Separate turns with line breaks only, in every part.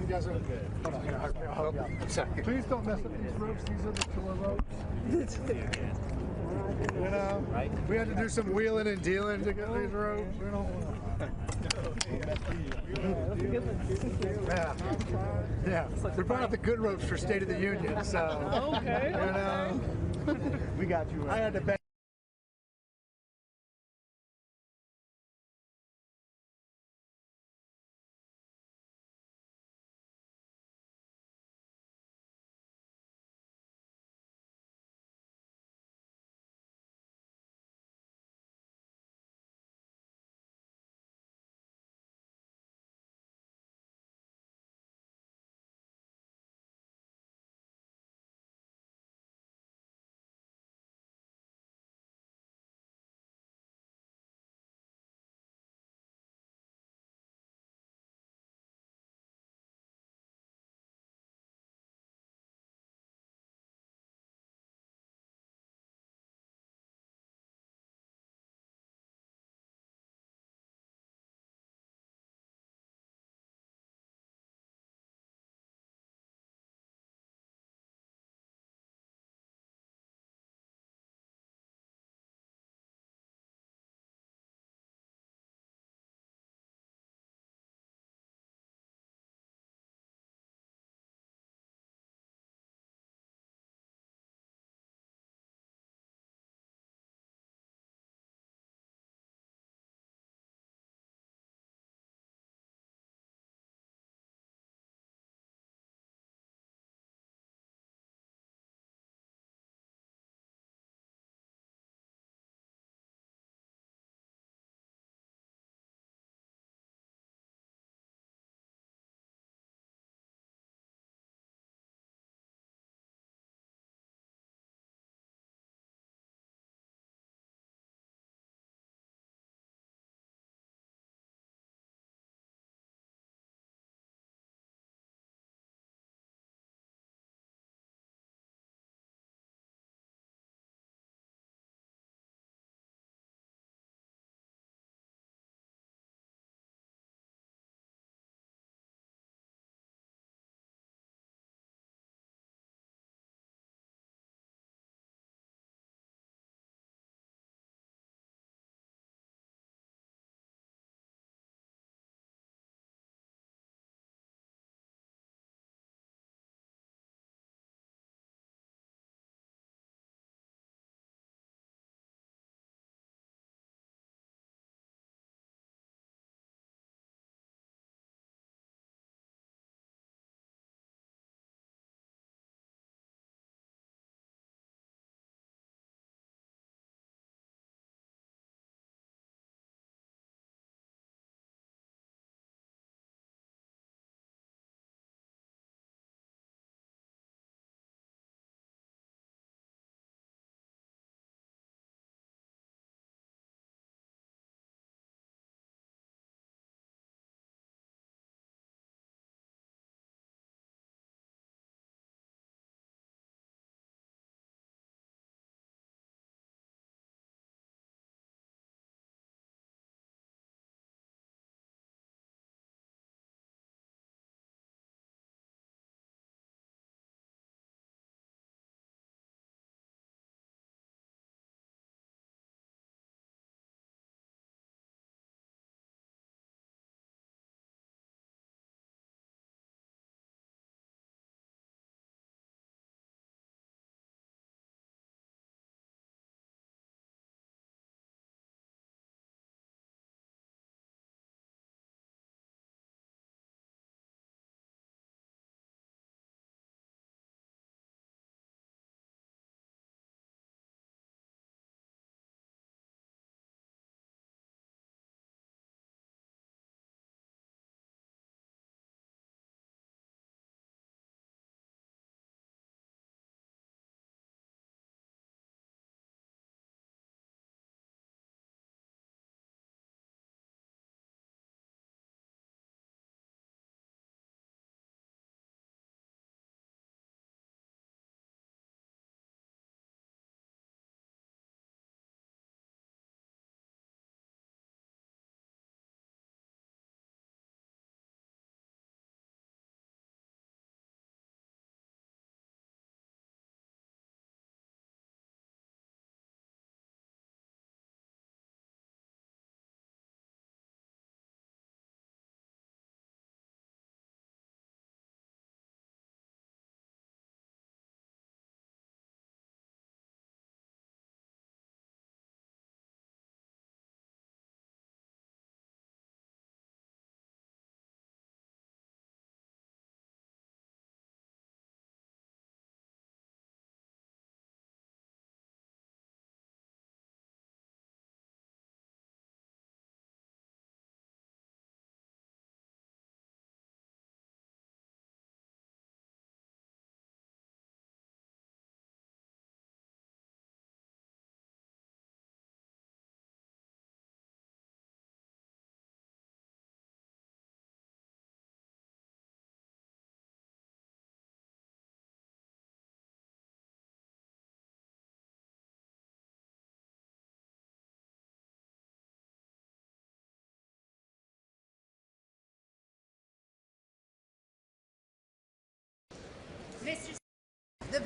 You guys are good. Hold on, here, I'll help you out. I'm sorry. Please don't mess up these ropes. These are the killer ropes. You know, we had to do some wheeling and dealing to get these ropes. We don't want yeah. We brought out the good ropes for State of the Union, so
Okay.
you know,
We got you.
I had to bet.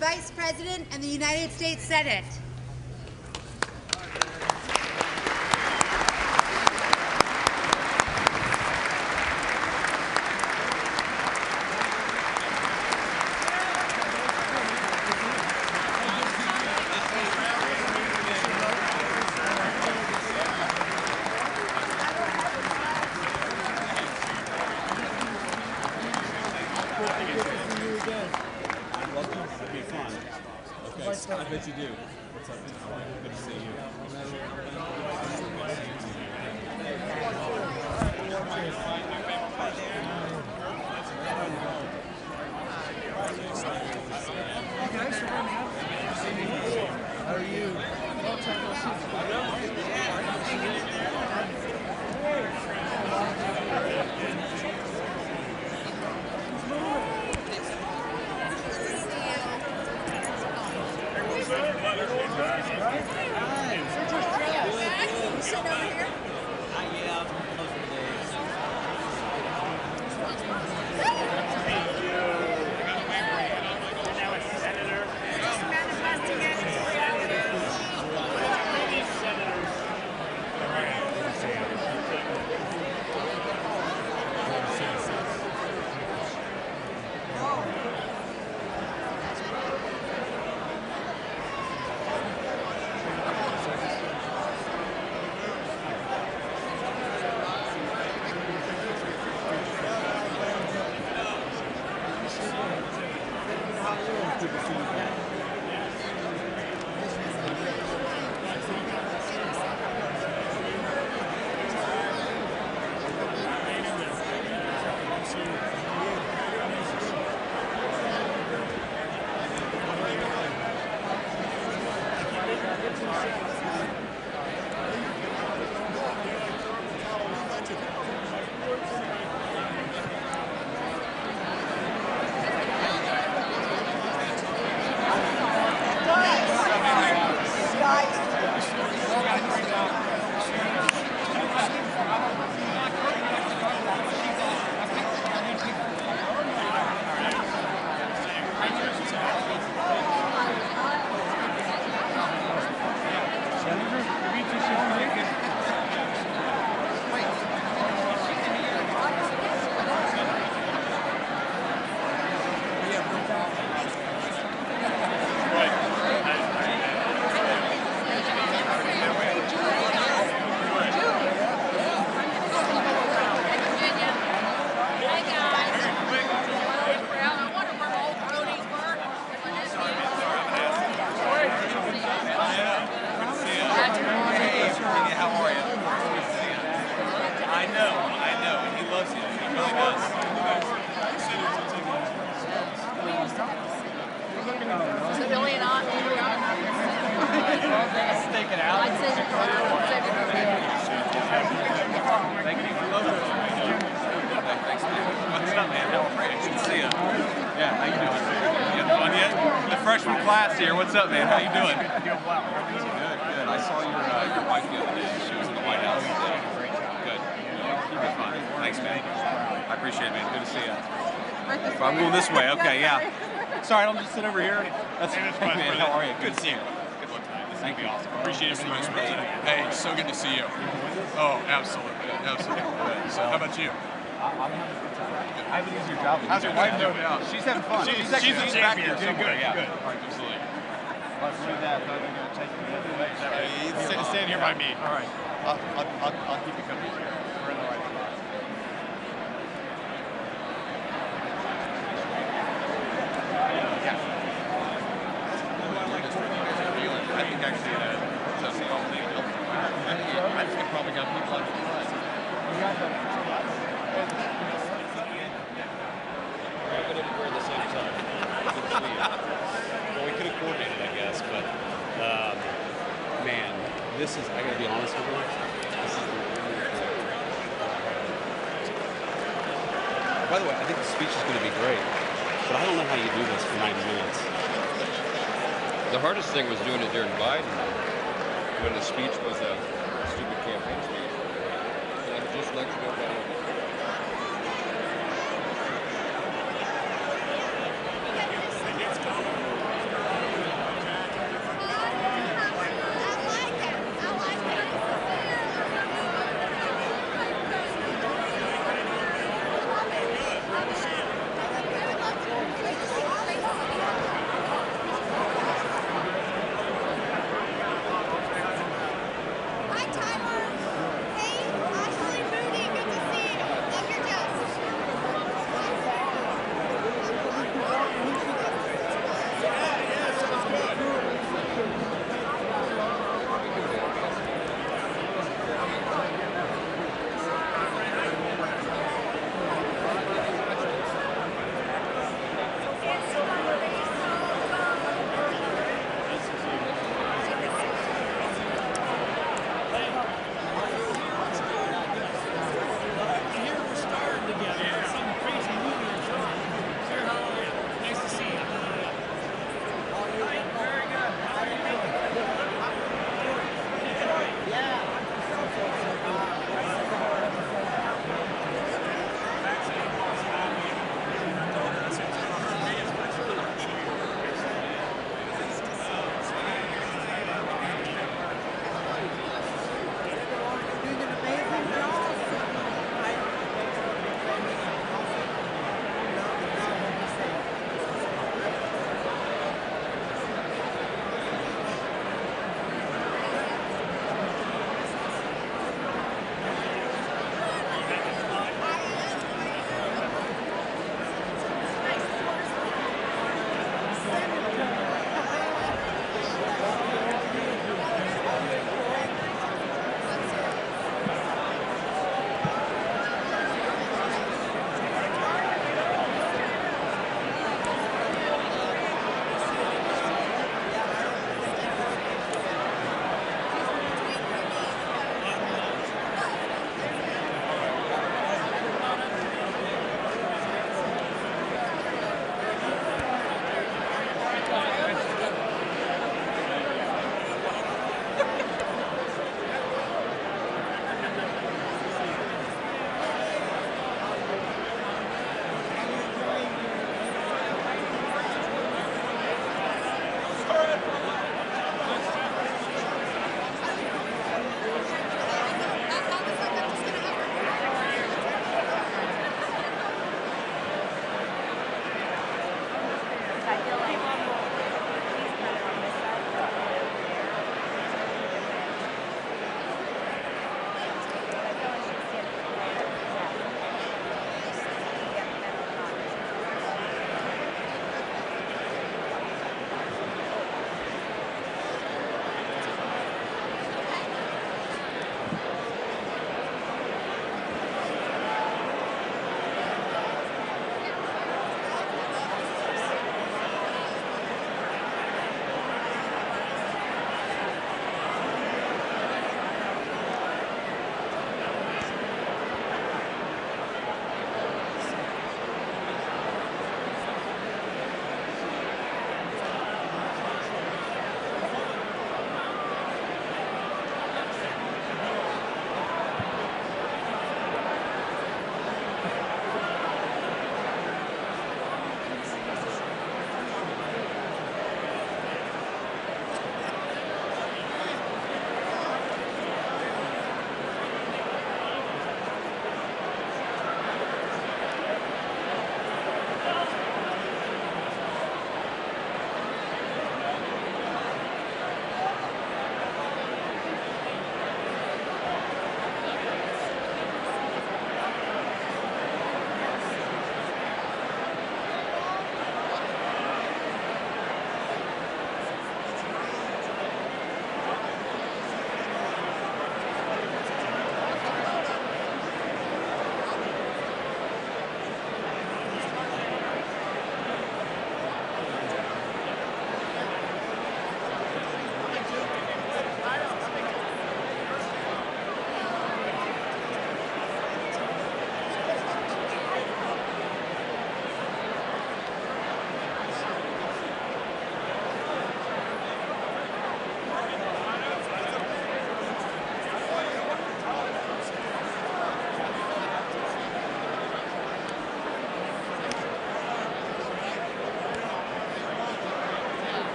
Vice President and the United States Senate.
I bet you do. What's up? Good to see you.
How are you?
Here, what's up, man? How you doing? Doing well. Good, good. I saw your wife the other day. She was in the White House. Good. Keep it fun. Thanks, man. I appreciate it, man. Good to see you. I'm going this way. Okay, yeah. Sorry, I'll just sit over here. That's fine, man. How are you? Good to see you. Good luck tonight. This is gonna be awesome. Appreciate it from the Vice President.
Hey, so good to see you. Oh, absolutely, absolutely. So, how about you?
I'm having a good time. I have an easier job.
How's your wife doing?
She's having fun.
She's a champion somewhere.
Yeah.
Good.
All right, absolutely.
Let's do that. They're going to take me the other way. Is that right?
Stand here by me.
All right. I'll keep you company. We're in the right spot.
I think actually that's the only I think it probably got people on the front.
But we're at the same time. Good to see you. Well, we could have coordinated, I guess, but man, this is, I gotta be honest with you, this is by the way, I think the speech is gonna be great, but I don't know how you do this for 90 minutes.
The hardest thing was doing it during Biden, when the speech was a stupid campaign speech. And just let you know about it.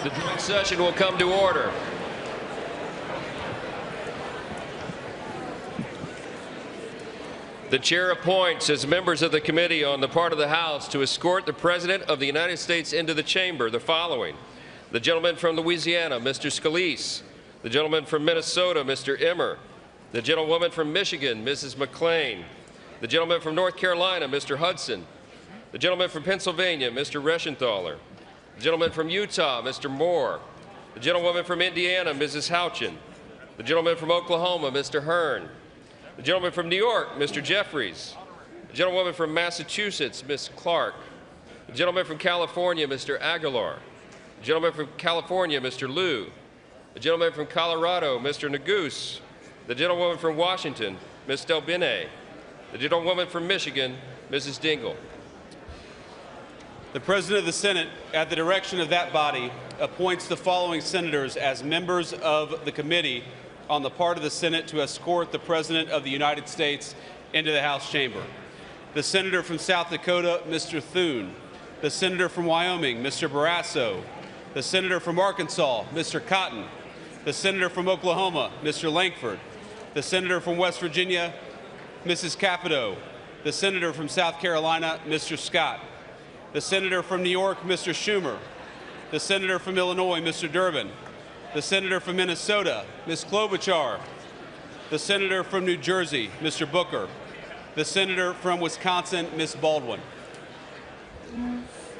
The joint session will come to order. The chair appoints as members of the committee on the part of the House to escort the President of the United States into the chamber the following: the gentleman from Louisiana, Mr. Scalise; the gentleman from Minnesota, Mr. Emmer; the gentlewoman from Michigan, Mrs. McClain; the gentleman from North Carolina, Mr. Hudson; the gentleman from Pennsylvania, Mr. Reschenthaler; the gentleman from Utah, Mr. Moore; the gentlewoman from Indiana, Mrs. Houchin; the gentleman from Oklahoma, Mr. Hearn; the gentleman from New York, Mr. Jeffries; the gentlewoman from Massachusetts, Ms. Clark; the gentleman from California, Mr. Aguilar; the gentleman from California, Mr. Liu; the gentleman from Colorado, Mr. Neguse; the gentlewoman from Washington, Ms. Delbene; the gentlewoman from Michigan, Mrs. Dingell.
The President of the Senate, at the direction of that body, appoints the following senators as members of the committee on the part of the Senate to escort the President of the United States into the House chamber: the Senator from South Dakota, Mr. Thune; the Senator from Wyoming, Mr. Barrasso; the Senator from Arkansas, Mr. Cotton; the Senator from Oklahoma, Mr. Lankford; the Senator from West Virginia, Mrs. Capito; the Senator from South Carolina, Mr. Scott; the Senator from New York, Mr. Schumer; the Senator from Illinois, Mr. Durbin; the Senator from Minnesota, Ms. Klobuchar; the Senator from New Jersey, Mr. Booker; the Senator from Wisconsin, Ms. Baldwin.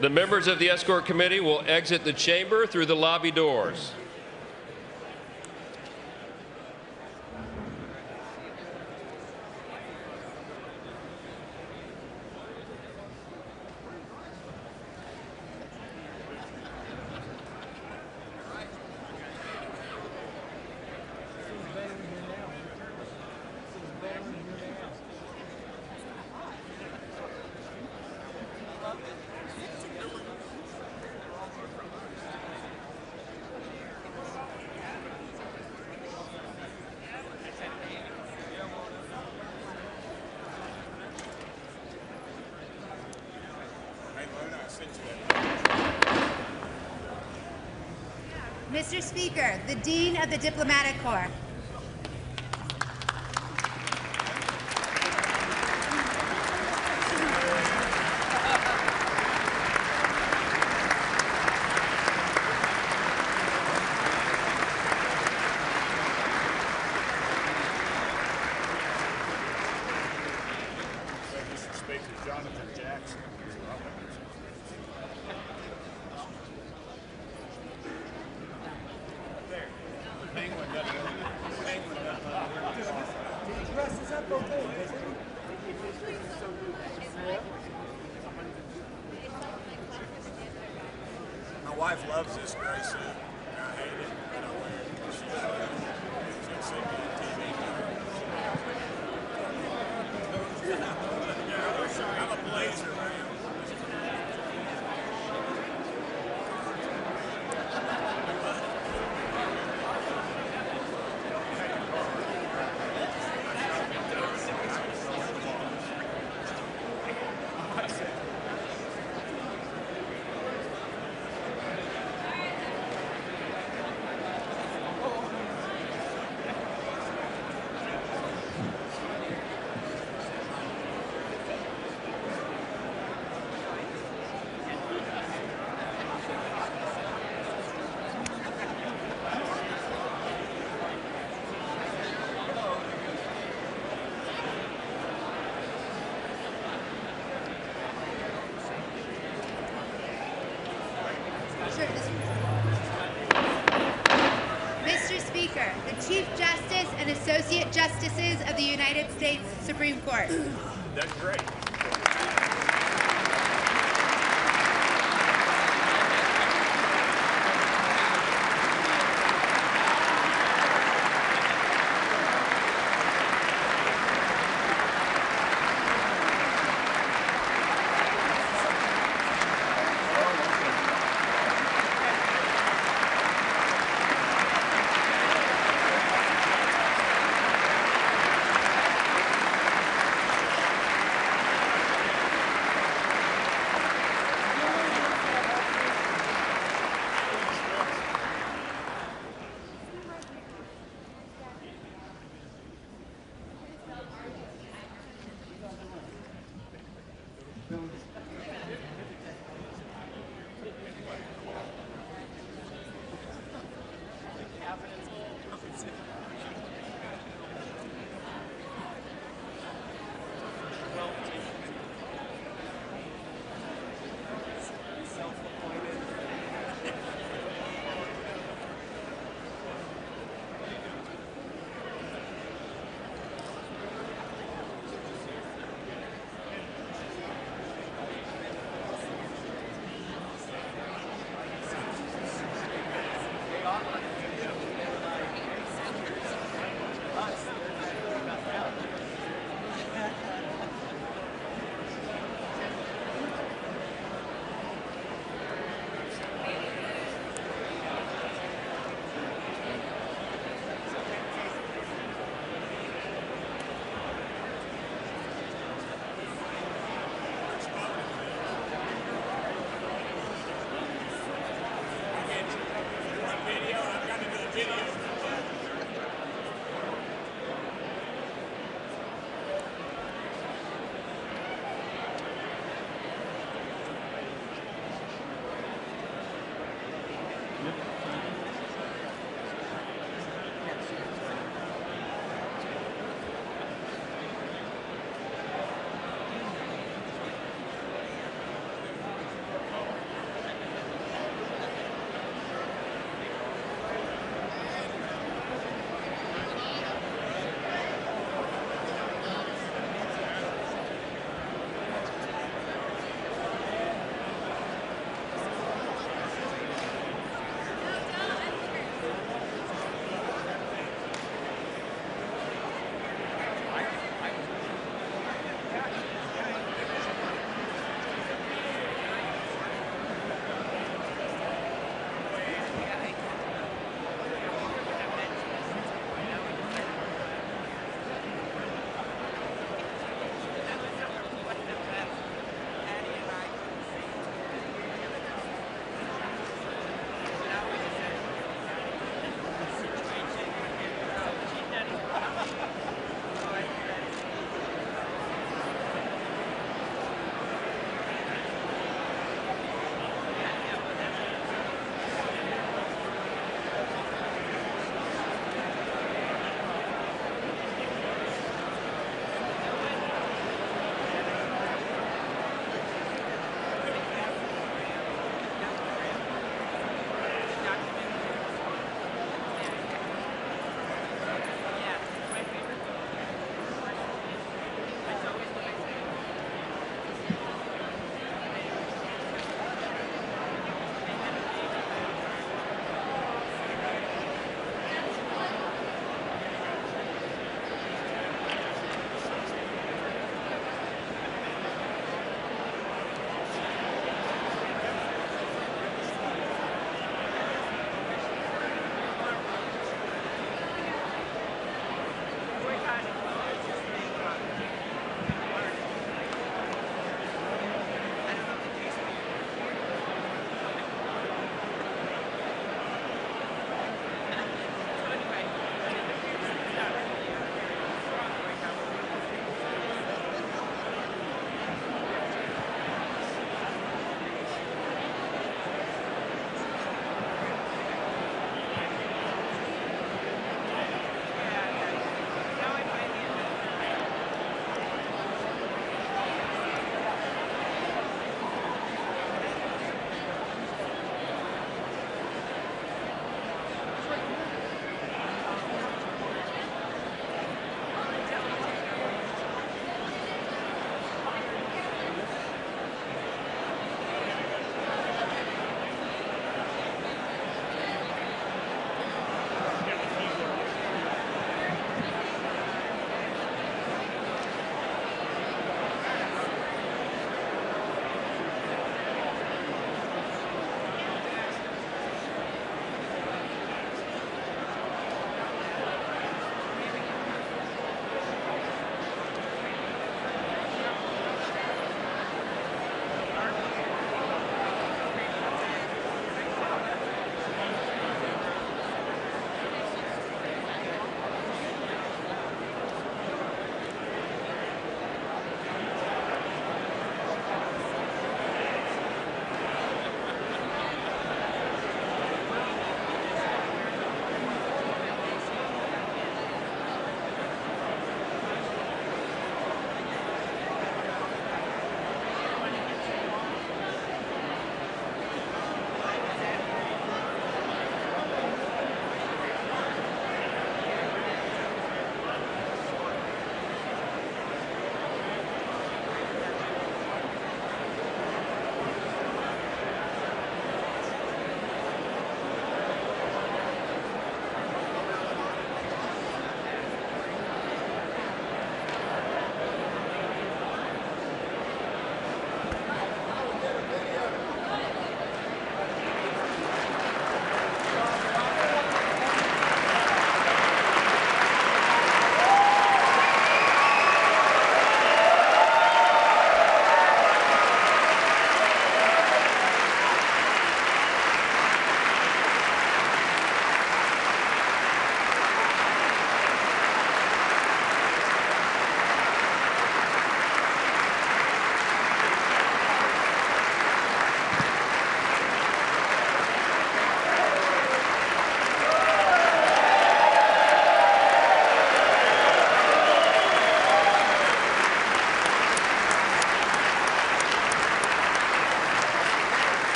The members of the Escort Committee will exit the chamber through the lobby doors.
Mr. Speaker, the Dean of the Diplomatic Corps.
My wife loves this gray suit. I hate it, but I wear it. She'll see me on TV. I'm a blazer, man.
Mr. Speaker, the Chief Justice and Associate Justices of the United States Supreme Court.
That's great.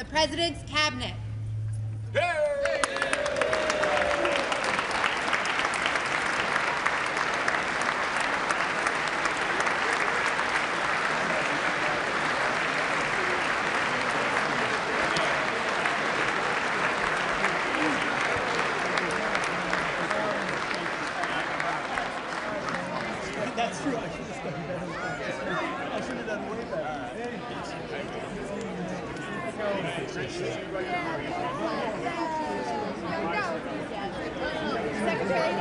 the President's Cabinet.
That's true. I should have done way better.
Secretary,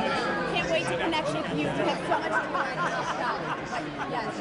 can't wait to connect with you. You have so much time. Yes.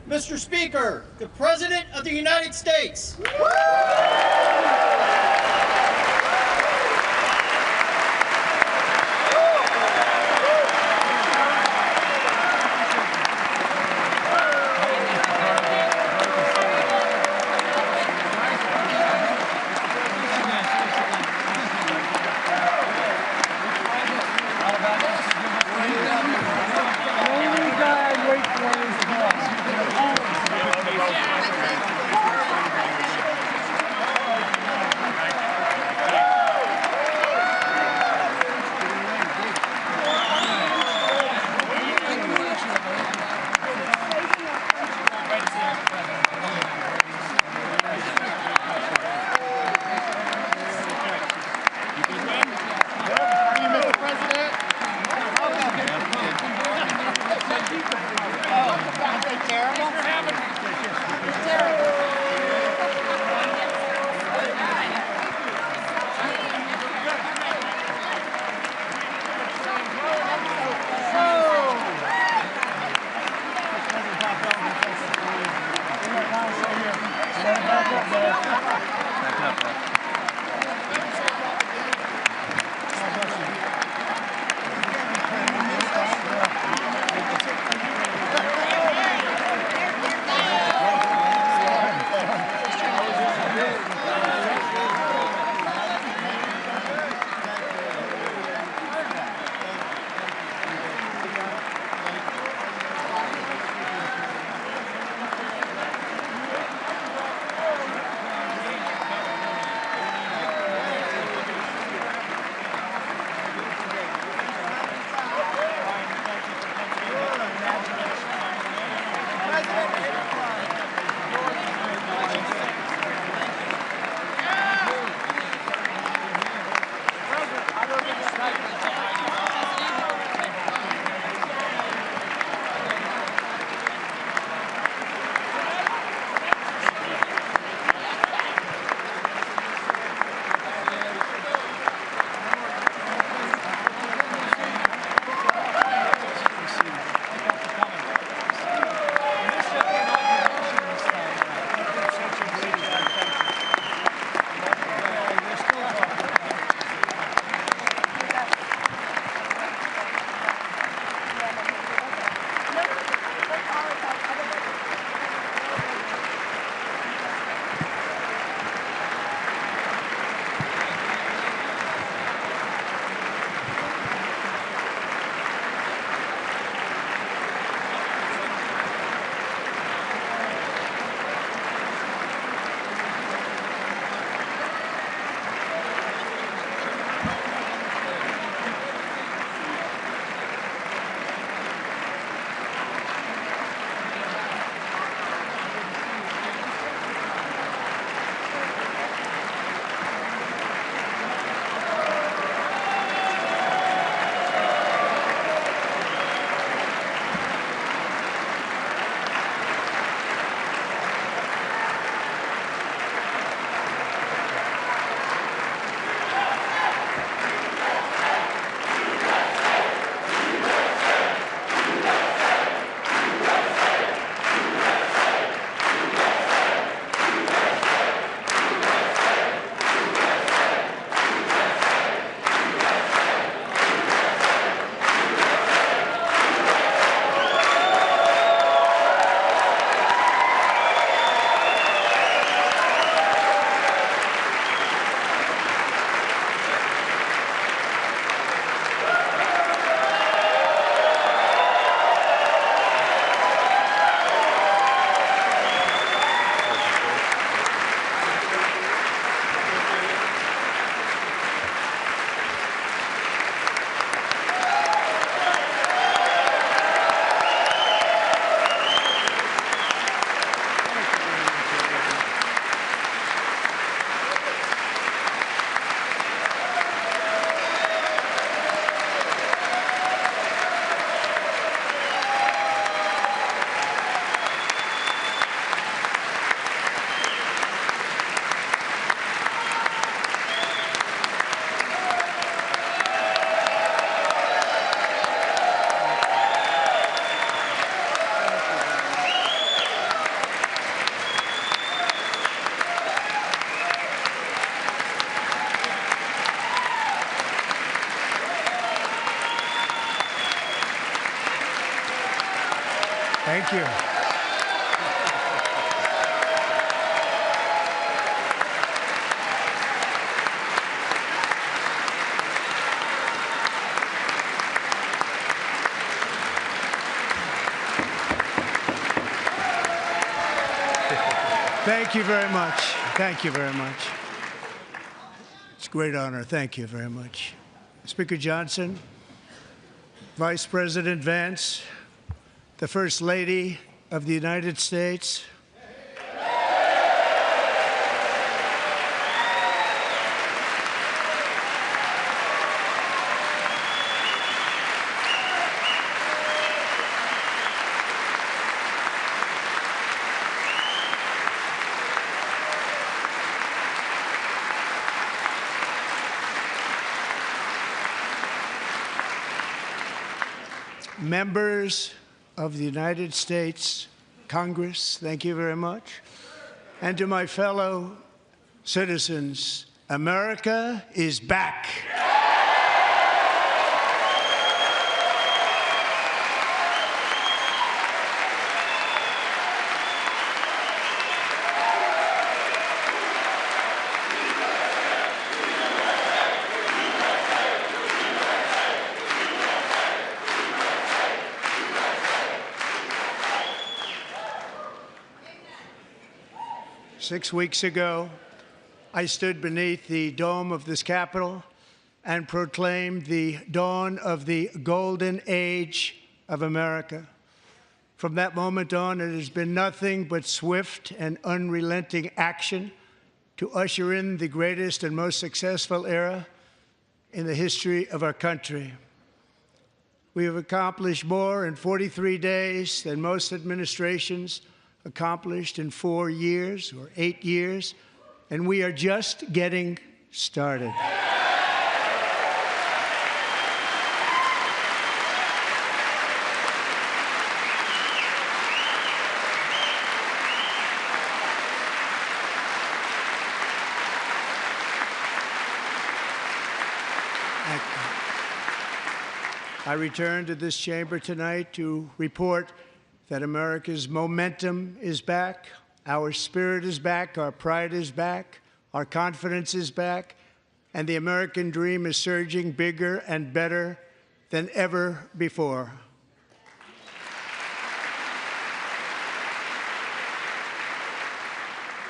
Mr. Speaker, the President of the United States.
Thank you. Thank you very much. Thank you very much. It's a great honor. Thank you very much. Speaker Johnson, Vice President Vance, the First Lady of the United States, members of the United States Congress, thank you very much. And to my fellow citizens, America is back. 6 weeks ago, I stood beneath the dome of this Capitol and proclaimed the dawn of the golden age of America. From that moment on, it has been nothing but swift and unrelenting action to usher in the greatest and most successful era in the history of our country. We have accomplished more in 43 days than most administrations accomplished in 4 years or 8 years, and we are just getting started. I return to this chamber tonight to report that America's momentum is back, our spirit is back, our pride is back, our confidence is back, and the American dream is surging bigger and better than ever before.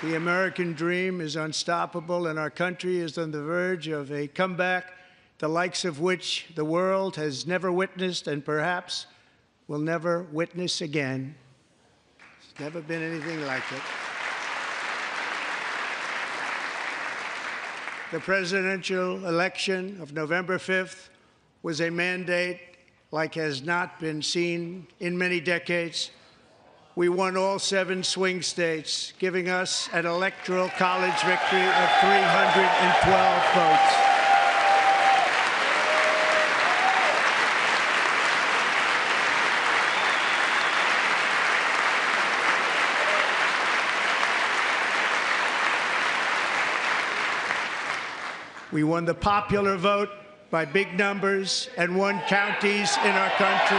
The American dream is unstoppable, and our country is on the verge of a comeback, the likes of which the world has never witnessed and perhaps will never witness again. There's never been anything like it. The presidential election of November 5th was a mandate like has not been seen in many decades. We won all 7 swing states, giving us an electoral college victory of 312 votes. We won the popular vote by big numbers and won counties in our country.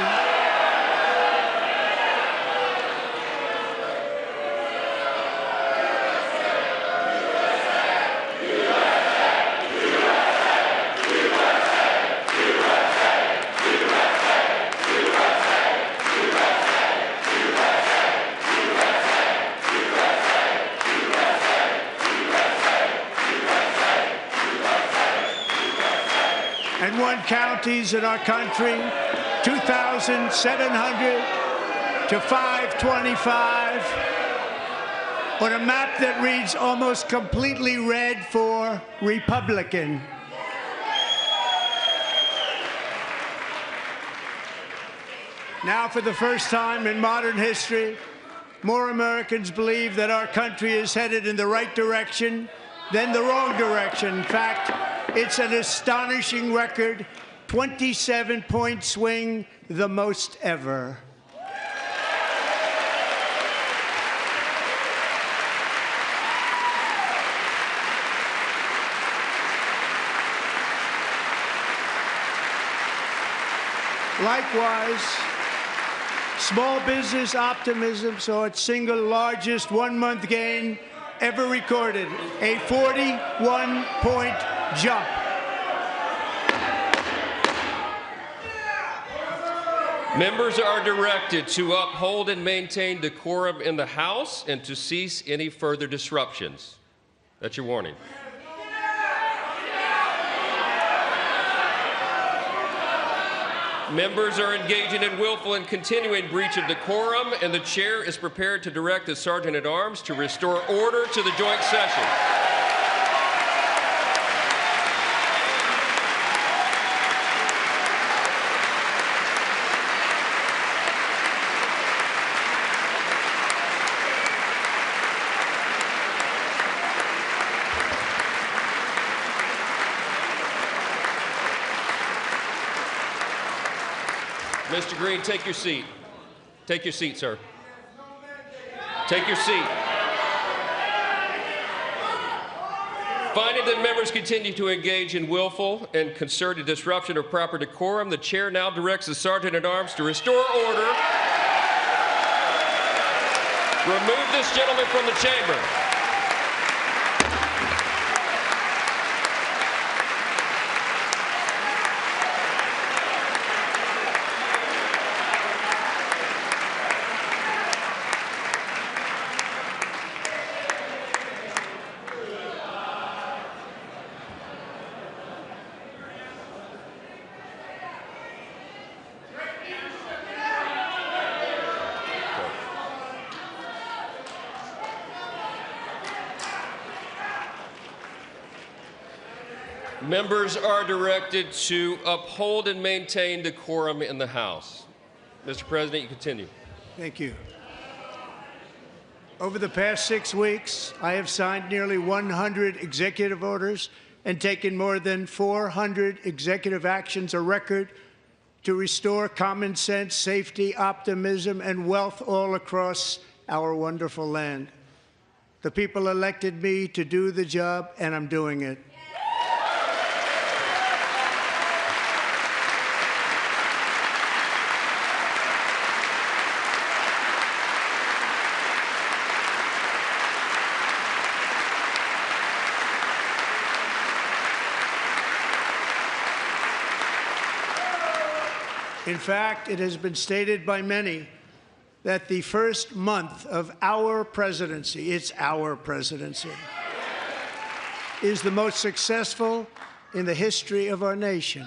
And won counties in our country, 2,700 to 525, on a map that reads almost completely red for Republican. Now, for the first time in modern history, more Americans believe that our country is headed in the right direction than the wrong direction. In fact, it's an astonishing record, 27-point swing, the most ever.
Small business optimism saw its single largest one-month gain ever recorded, a 41-point jump.
Members are directed to uphold and maintain decorum in the House and to cease any further disruptions. That's your warning. Members are engaging in willful and continuing breach of decorum, and the chair is prepared to direct the Sergeant-at-Arms to restore order to the joint session. Mr. Green, take your seat. Take your seat, sir. Take your seat. Finding that members continue to engage in willful and concerted disruption of proper decorum, the chair now directs the Sergeant-at-Arms to restore order. Remove this gentleman from the chamber. Members are directed to uphold and maintain decorum in the House. Mr. President, you continue.
Thank you. Over the past 6 weeks, I have signed nearly 100 executive orders and taken more than 400 executive actions, a record to restore common sense, safety, optimism, and wealth all across our wonderful land. The people elected me to do the job, and I'm doing it. In fact, it has been stated by many that the first month of our presidency, it's our presidency, is the most successful in the history of our nation.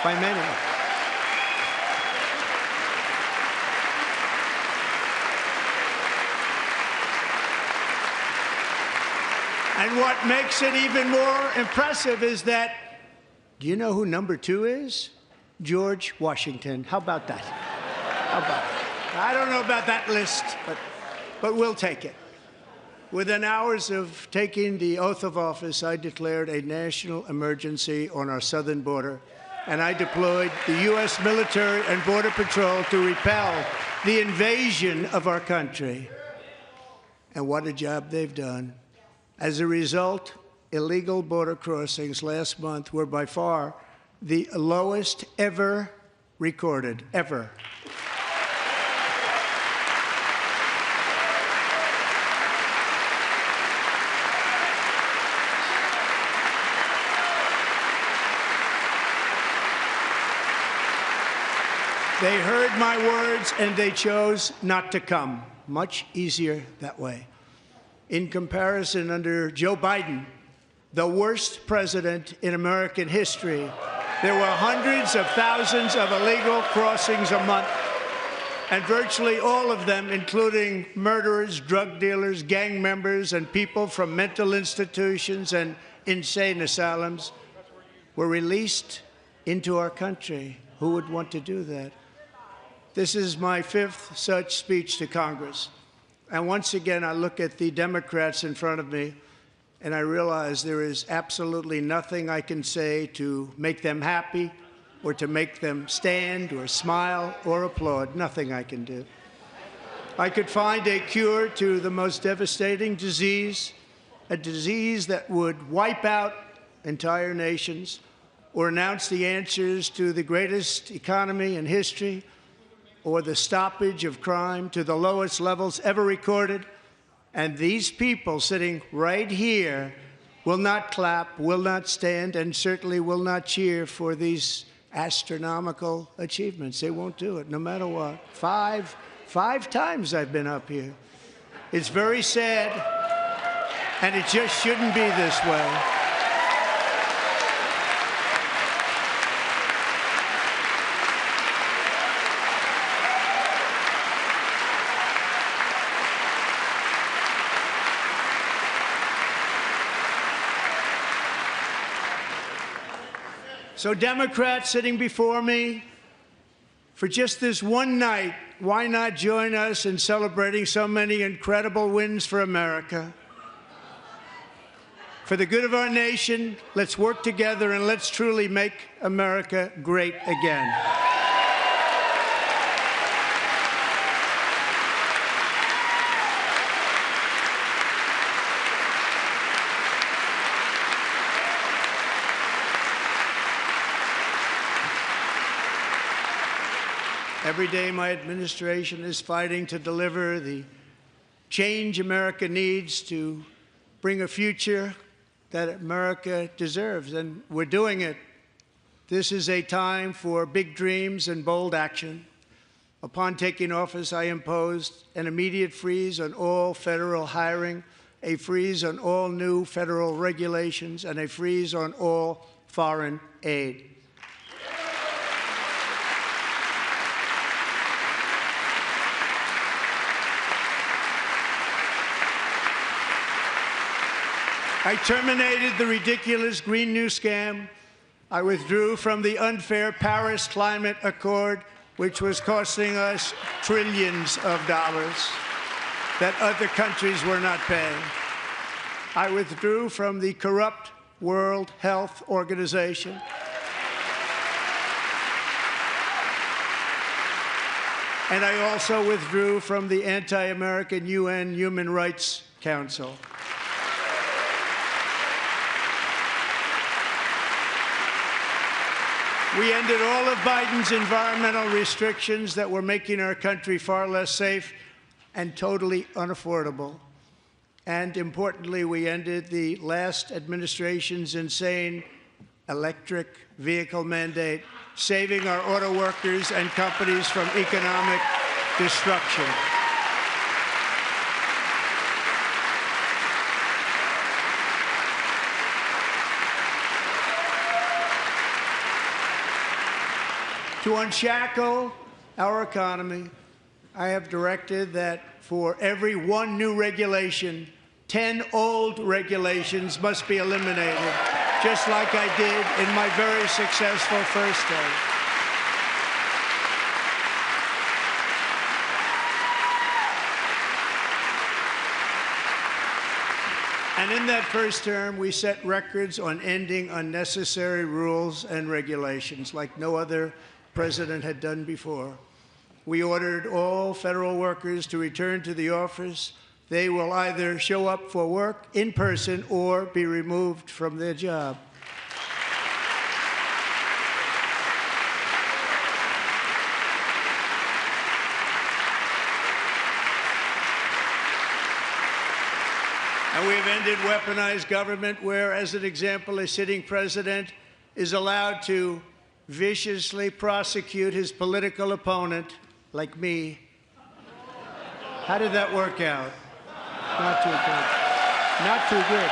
By many. And what makes it even more impressive is that, do you know who number 2 is? George Washington. How about that? How about it? I don't know about that list, but we'll take it. Within hours of taking the oath of office, I declared a national emergency on our southern border, and I deployed the U.S. military and Border Patrol to repel the invasion of our country. And what a job they've done. As a result, illegal border crossings last month were by far the lowest ever recorded, ever. They heard my words and they chose not to come. Much easier that way. In comparison, under Joe Biden, the worst president in American history, there were hundreds of thousands of illegal crossings a month, and virtually all of them, including murderers, drug dealers, gang members, and people from mental institutions and insane asylums, were released into our country. Who would want to do that? This is my 5th such speech to Congress. And once again, I look at the Democrats in front of me, and I realize there is absolutely nothing I can say to make them happy or to make them stand or smile or applaud. Nothing I can do. I could find a cure to the most devastating disease, a disease that would wipe out entire nations, or announce the answers to the greatest economy in history or the stoppage of crime to the lowest levels ever recorded. And these people sitting right here will not clap, will not stand, and certainly will not cheer for these astronomical achievements. They won't do it, no matter what. Five times I've been up here. It's very sad, and it just shouldn't be this way. So Democrats sitting before me, for just this one night, why not join us in celebrating so many incredible wins for America? For the good of our nation, let's work together and let's truly make America great again. Every day, my administration is fighting to deliver the change America needs to bring a future that America deserves, and we're doing it. This is a time for big dreams and bold action. Upon taking office, I imposed an immediate freeze on all federal hiring, a freeze on all new federal regulations, and a freeze on all foreign aid. I terminated the ridiculous Green New Scam. I withdrew from the unfair Paris Climate Accord, which was costing us trillions of dollars that other countries were not paying. I withdrew from the corrupt World Health Organization. And I also withdrew from the anti-American UN Human Rights Council. We ended all of Biden's environmental restrictions that were making our country far less safe and totally unaffordable. And importantly, we ended the last administration's insane electric vehicle mandate, saving our auto workers and companies from economic destruction. To unshackle our economy, I have directed that for every one new regulation, 10 old regulations must be eliminated, just like I did in my very successful first day. And in that first term, we set records on ending unnecessary rules and regulations like no other president had done before. We ordered all federal workers to return to the office. They will either show up for work in person or be removed from their job. And we have ended weaponized government where, as an example, a sitting president is allowed to viciously prosecute his political opponent, like me. How did that work out? Not too good. Not too good.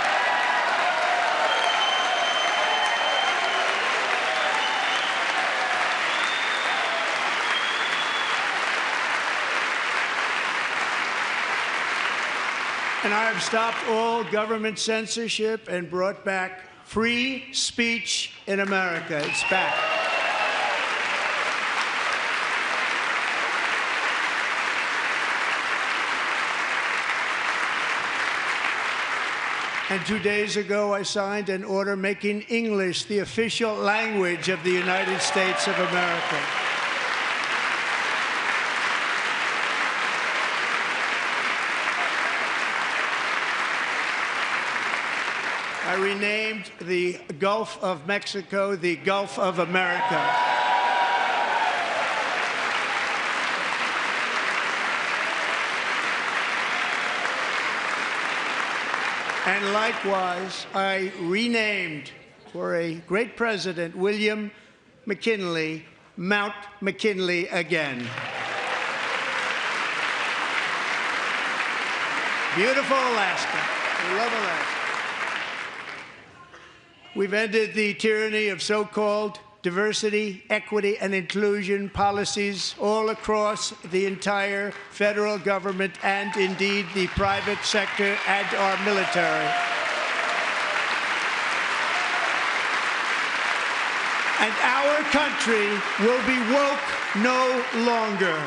And I have stopped all government censorship and brought back free speech in America. It's back. And 2 days ago, I signed an order making English the official language of the United States of America. I renamed the Gulf of Mexico the Gulf of America. And likewise, I renamed, for a great president, William McKinley, Mount McKinley again. Beautiful Alaska. We love Alaska. We've ended the tyranny of so-called diversity, equity, and inclusion policies all across the entire federal government and indeed the private sector and our military. And our country will be woke no longer.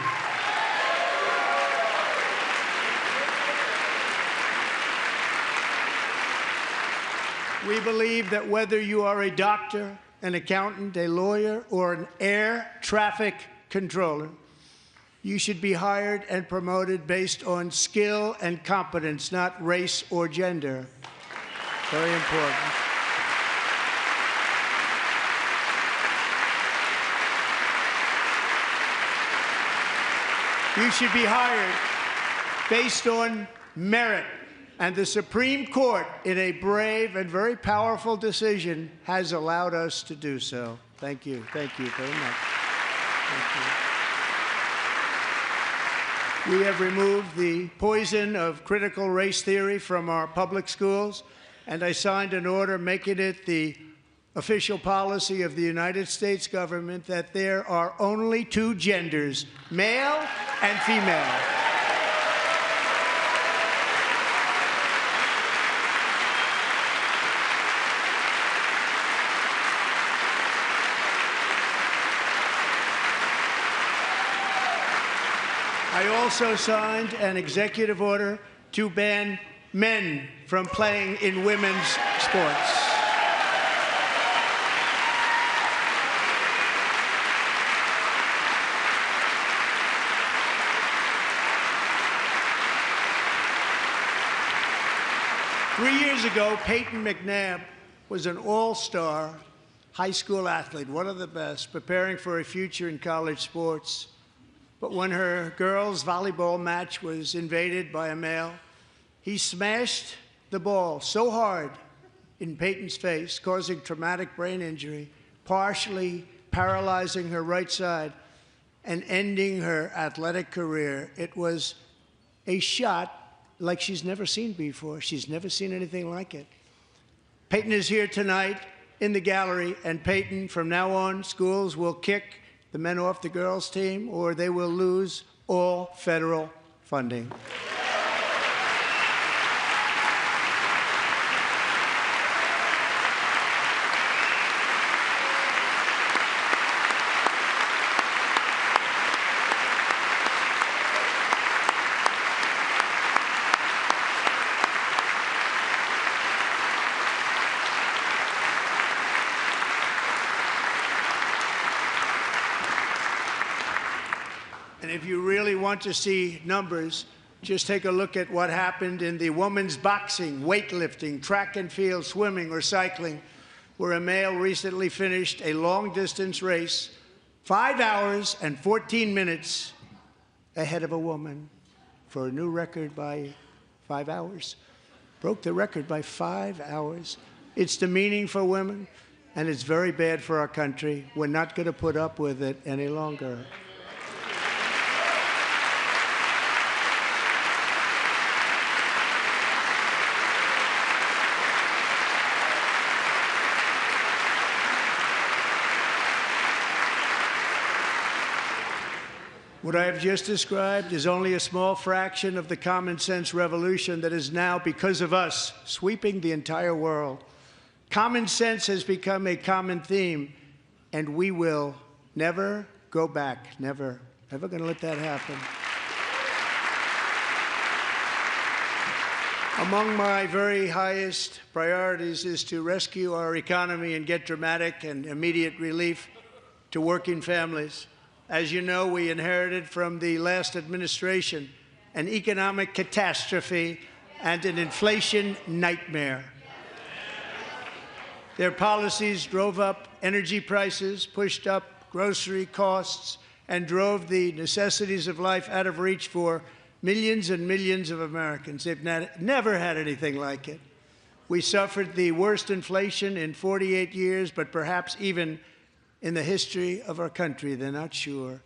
We believe that whether you are a doctor, an accountant, a lawyer, or an air traffic controller, you should be hired and promoted based on skill and competence, not race or gender. Very important. You should be hired based on merit. And the Supreme Court, in a brave and very powerful decision, has allowed us to do so. Thank you. Thank you very much. Thank you. We have removed the poison of critical race theory from our public schools, and I signed an order making it the official policy of the United States government that there are only two genders, male and female. I also signed an executive order to ban men from playing in women's sports. Three years ago, Peyton McNabb was an all-star high school athlete, one of the best, preparing for a future in college sports. But when her girls' volleyball match was invaded by a male, he smashed the ball so hard in Peyton's face, causing traumatic brain injury, partially paralyzing her right side and ending her athletic career. It was a shot like she's never seen before. She's never seen anything like it. Peyton is here tonight in the gallery, and Peyton, from now on, schools will kick the men off the girls' team, or they will lose all federal funding. If you really want to see numbers, just take a look at what happened in the women's boxing, weightlifting, track and field, swimming, or cycling, where a male recently finished a long-distance race 5 hours and 14 minutes ahead of a woman for a new record by 5 hours. Broke the record by 5 hours. It's demeaning for women, and it's very bad for our country. We're not going to put up with it any longer. What I have just described is only a small fraction of the common sense revolution that is now, because of us, sweeping the entire world. Common sense has become a common theme, and we will never go back. Never. Never going to let that happen. Among my very highest priorities is to rescue our economy and get dramatic and immediate relief to working families. As you know, we inherited from the last administration an economic catastrophe and an inflation nightmare. Their policies drove up energy prices, pushed up grocery costs, and drove the necessities of life out of reach for millions and millions of Americans. They've never had anything like it. We suffered the worst inflation in 48 years, but perhaps even in the history of our country. They're not sure.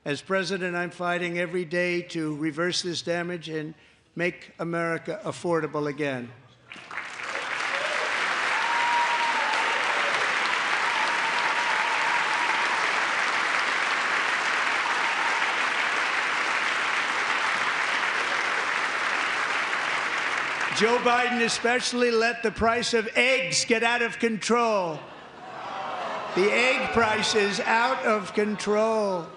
As president, I'm fighting every day to reverse this damage and make America affordable again. Joe Biden especially let the price of eggs get out of control. The egg price is out of control,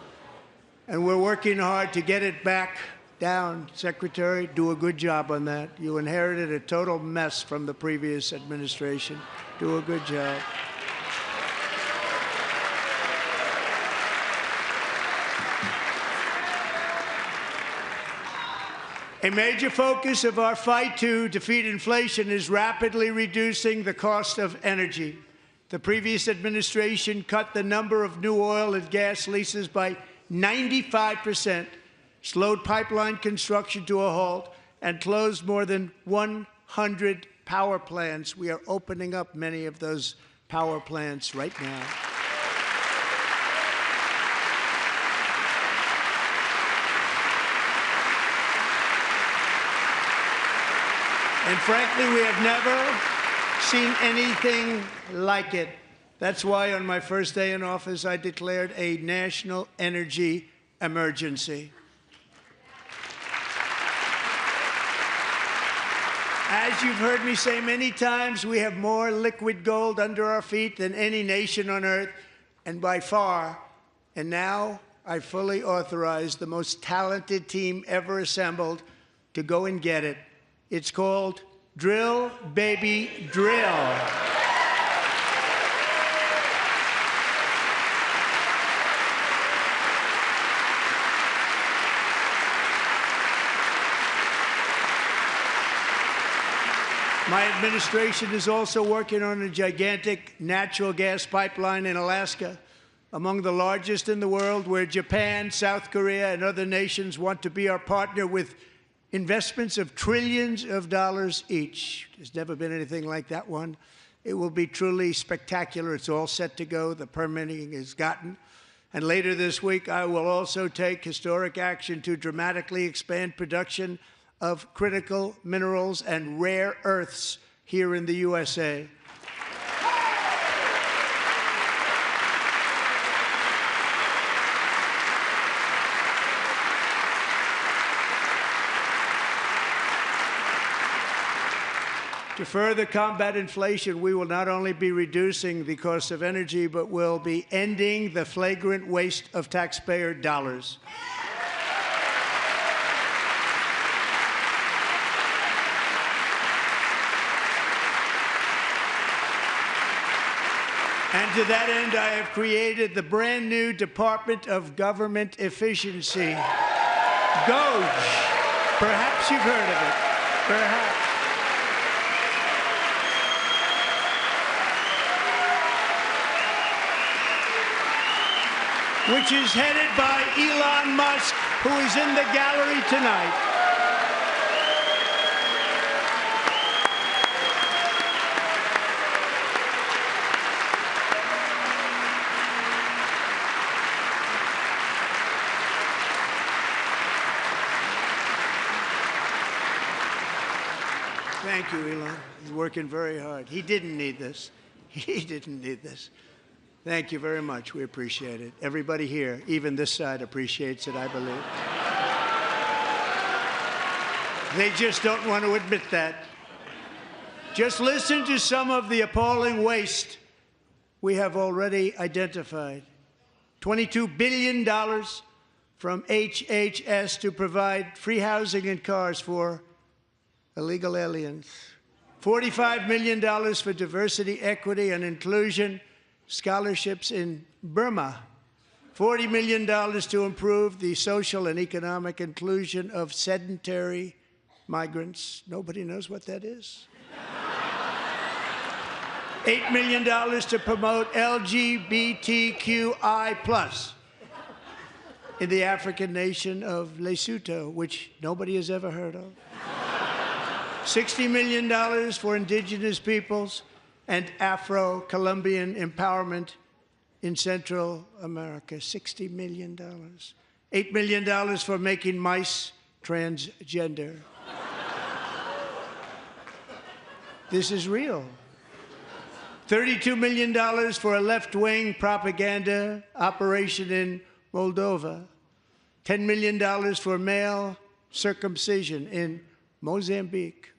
and we're working hard to get it back down. Secretary, do a good job on that. You inherited a total mess from the previous administration. Do a good job. A major focus of our fight to defeat inflation is rapidly reducing the cost of energy. The previous administration cut the number of new oil and gas leases by 95%, slowed pipeline construction to a halt, and closed more than 100 power plants. We are opening up many of those power plants right now. And frankly, we have never seen anything like it. That's why on my first day in office, I declared a national energy emergency. As you've heard me say many times, we have more liquid gold under our feet than any nation on earth, and by far. And now I fully authorize the most talented team ever assembled to go and get it. It's called Drill, Baby, Drill. My administration is also working on a gigantic natural gas pipeline in Alaska, among the largest in the world, where Japan, South Korea, and other nations want to be our partner with investments of trillions of dollars each. There's never been anything like that one. It will be truly spectacular. It's all set to go. The permitting is gotten. And later this week, I will also take historic action to dramatically expand production of critical minerals and rare earths here in the USA. To further combat inflation, we will not only be reducing the cost of energy, but will be ending the flagrant waste of taxpayer dollars. And to that end, I have created the brand new Department of Government Efficiency, GOGE. Perhaps you've heard of it. Perhaps. Which is headed by Elon Musk, who is in the gallery tonight. Thank you, Elon. He's working very hard. He didn't need this. He didn't need this. Thank you very much. We appreciate it. Everybody here, even this side, appreciates it, I believe. They just don't want to admit that. Just listen to some of the appalling waste we have already identified. $22 billion from HHS to provide free housing and cars for illegal aliens. $45 million for diversity, equity, and inclusion scholarships in Burma. $40 million to improve the social and economic inclusion of sedentary migrants. Nobody knows what that is. $8 million to promote LGBTQI+ in the African nation of Lesotho, which nobody has ever heard of. $60 million for indigenous peoples and Afro-Colombian empowerment in Central America. $60 million. $8 million for making mice transgender. This is real. $32 million for a left-wing propaganda operation in Moldova. $10 million for male circumcision in Mozambique.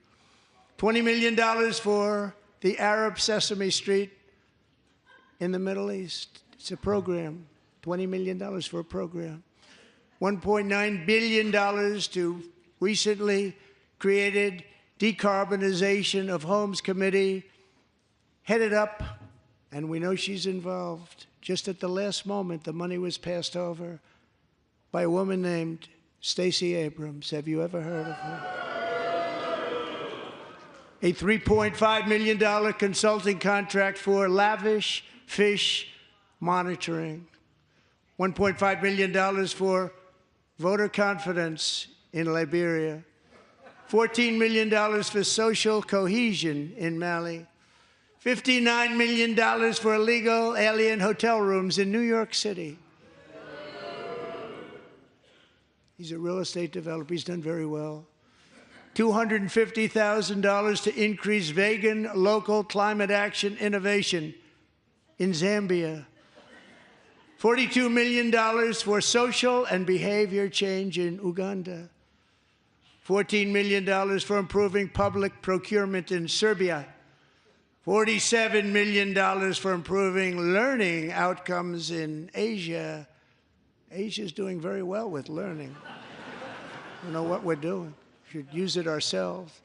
$20 million for the Arab Sesame Street in the Middle East. It's a program. $20 million for a program. $1.9 billion to recently created Decarbonization of Homes Committee, headed up, and we know she's involved. Just at the last moment, the money was passed over by a woman named Stacey Abrams. Have you ever heard of her? A $3.5 million consulting contract for lavish fish monitoring. $1.5 million for voter confidence in Liberia. $14 million for social cohesion in Mali. $59 million for illegal alien hotel rooms in New York City. He's a real estate developer. He's done very well. $250,000 to increase vegan local climate action innovation in Zambia. $42 million for social and behavior change in Uganda. $14 million for improving public procurement in Serbia. $47 million for improving learning outcomes in Asia. Asia's doing very well with learning. I don't know what we're doing. We should use it ourselves.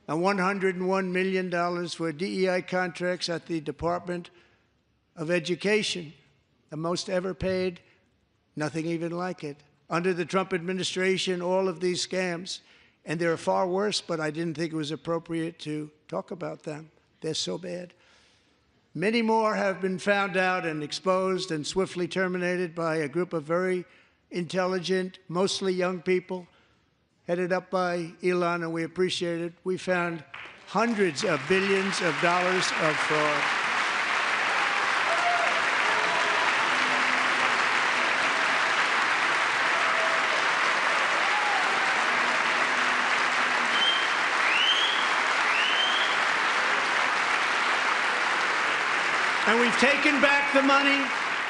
And $101 million for DEI contracts at the Department of Education, the most ever paid, nothing even like it. Under the Trump administration, all of these scams, and they're far worse, but I didn't think it was appropriate to talk about them. They're so bad. Many more have been found out and exposed and swiftly terminated by a group of very intelligent, mostly young people, headed up by Elon, and we appreciate it. We found hundreds of billions of dollars of fraud. And we've taken back the money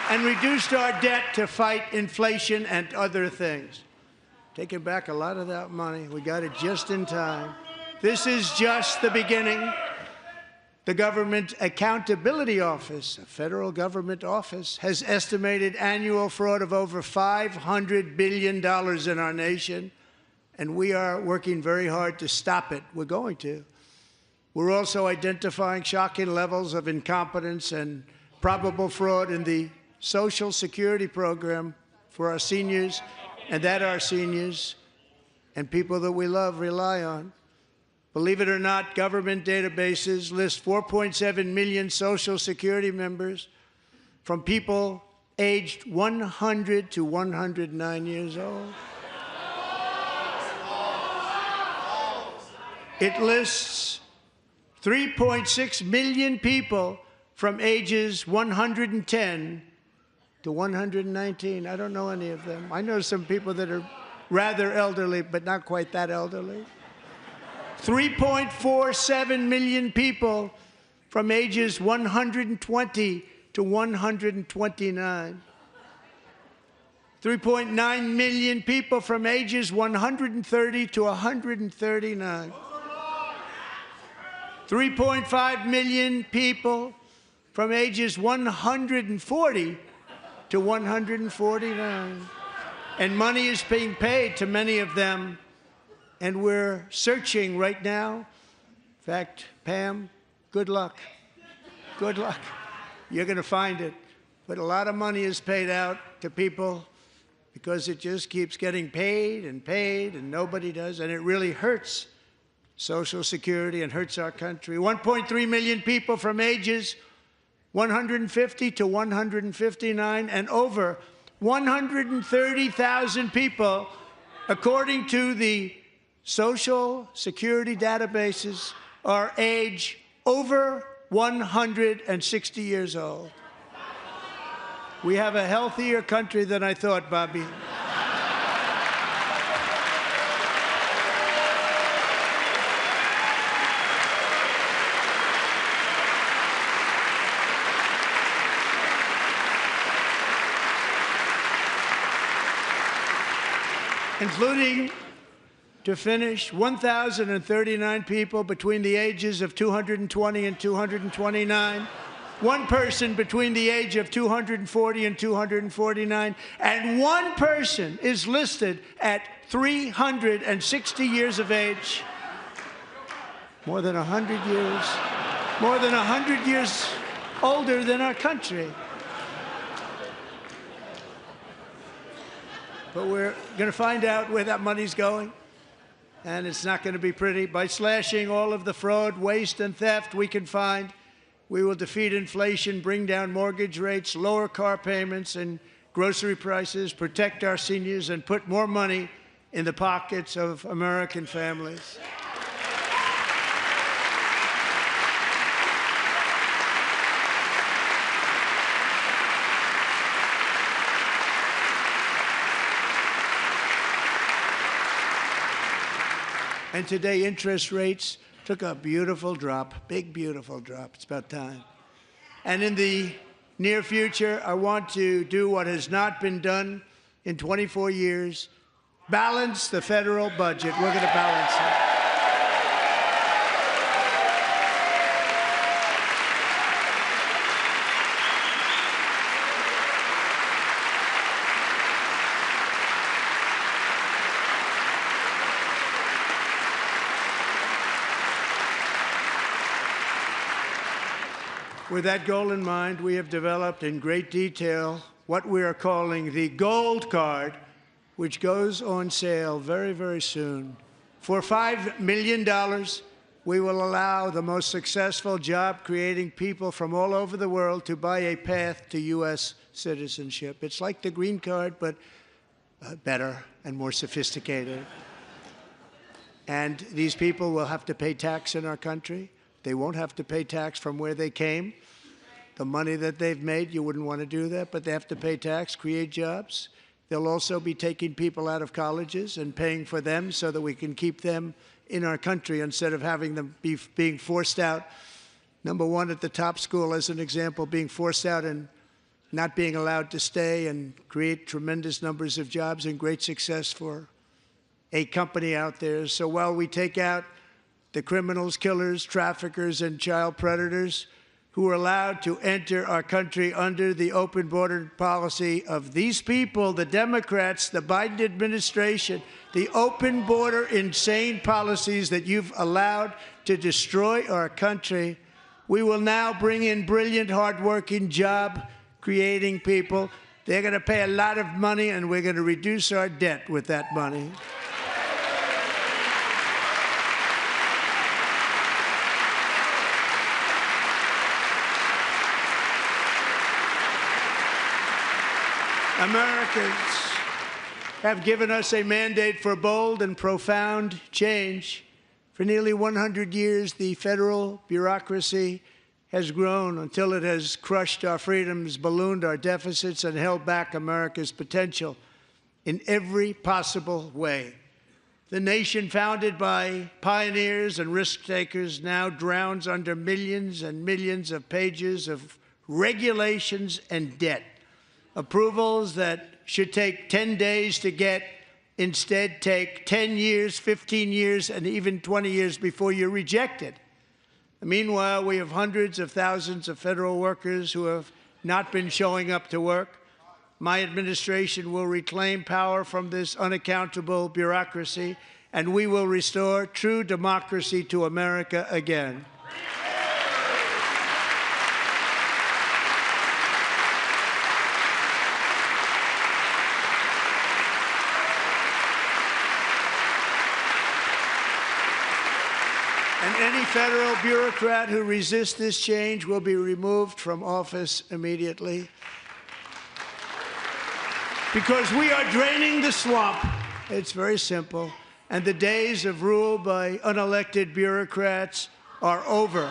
and reduced our debt to fight inflation and other things. Taken back a lot of that money. We got it just in time. This is just the beginning. The Government Accountability Office, a federal government office, has estimated annual fraud of over $500 billion in our nation, and we are working very hard to stop it. We're going to. We're also identifying shocking levels of incompetence and probable fraud in the Social Security program for our seniors, and that our seniors and people that we love rely on. Believe it or not, government databases list 4.7 million Social Security members from people aged 100 to 109 years old. It lists 3.6 million people from ages 110 to 119. I don't know any of them. I know some people that are rather elderly, but not quite that elderly. 3.47 million people from ages 120 to 129. 3.9 million people from ages 130 to 139. 3.5 million people from ages 140 to 149. And money is being paid to many of them, and we're searching right now. In fact, Pam, good luck. Good luck. You're going to find it. But a lot of money is paid out to people because it just keeps getting paid and nobody does, and it really hurts Social Security and hurts our country. 1.3 million people from ages 150 to 159, and over 130,000 people, according to the Social Security databases, are age over 160 years old. We have a healthier country than I thought, Bobby. Including, to finish, 1,039 people between the ages of 220 and 229, one person between the age of 240 and 249, and one person is listed at 360 years of age. More than 100 years older than our country. But we're going to find out where that money's going, and it's not going to be pretty. By slashing all of the fraud, waste, and theft we can find, we will defeat inflation, bring down mortgage rates, lower car payments and grocery prices, protect our seniors, and put more money in the pockets of American families. And today, interest rates took a beautiful drop, big, beautiful drop. It's about time. And in the near future, I want to do what has not been done in 24 years, balance the federal budget. We're going to balance it. With that goal in mind, we have developed in great detail what we are calling the Gold Card, which goes on sale very, very soon. For $5 million, we will allow the most successful job-creating people from all over the world to buy a path to U.S. citizenship. It's like the green card, but better and more sophisticated. And these people will have to pay tax in our country. They won't have to pay tax from where they came. The money that they've made, you wouldn't want to do that, but they have to pay tax, create jobs. They'll also be taking people out of colleges and paying for them so that we can keep them in our country instead of having them being forced out. Number one, at the top school, as an example, being forced out and not being allowed to stay and create tremendous numbers of jobs and great success for a company out there. So while we take out the criminals, killers, traffickers, and child predators who are allowed to enter our country under the open border policy of these people, the Democrats, the Biden administration, the open border insane policies that you've allowed to destroy our country, we will now bring in brilliant, hardworking, job-creating people. They're going to pay a lot of money, and we're going to reduce our debt with that money. Americans have given us a mandate for bold and profound change. For nearly 100 years, the federal bureaucracy has grown until it has crushed our freedoms, ballooned our deficits, and held back America's potential in every possible way. The nation founded by pioneers and risk-takers now drowns under millions and millions of pages of regulations and debt. Approvals that should take 10 days to get instead take 10 years, 15 years, and even 20 years before you're rejected. Meanwhile, we have hundreds of thousands of federal workers who have not been showing up to work. My administration will reclaim power from this unaccountable bureaucracy, and we will restore true democracy to America again. And any federal bureaucrat who resists this change will be removed from office immediately. Because we are draining the swamp. It's very simple. And the days of rule by unelected bureaucrats are over.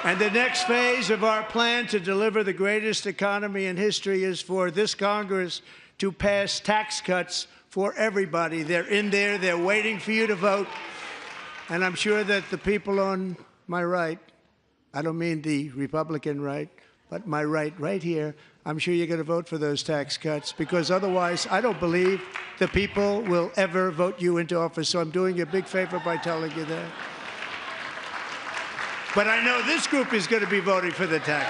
And the next phase of our plan to deliver the greatest economy in history is for this Congress to pass tax cuts for everybody. They're in there. They're waiting for you to vote. And I'm sure that the people on my right, I don't mean the Republican right, but my right here, I'm sure you're going to vote for those tax cuts, because otherwise I don't believe the people will ever vote you into office. So I'm doing you a big favor by telling you that. But I know this group is going to be voting for the tax.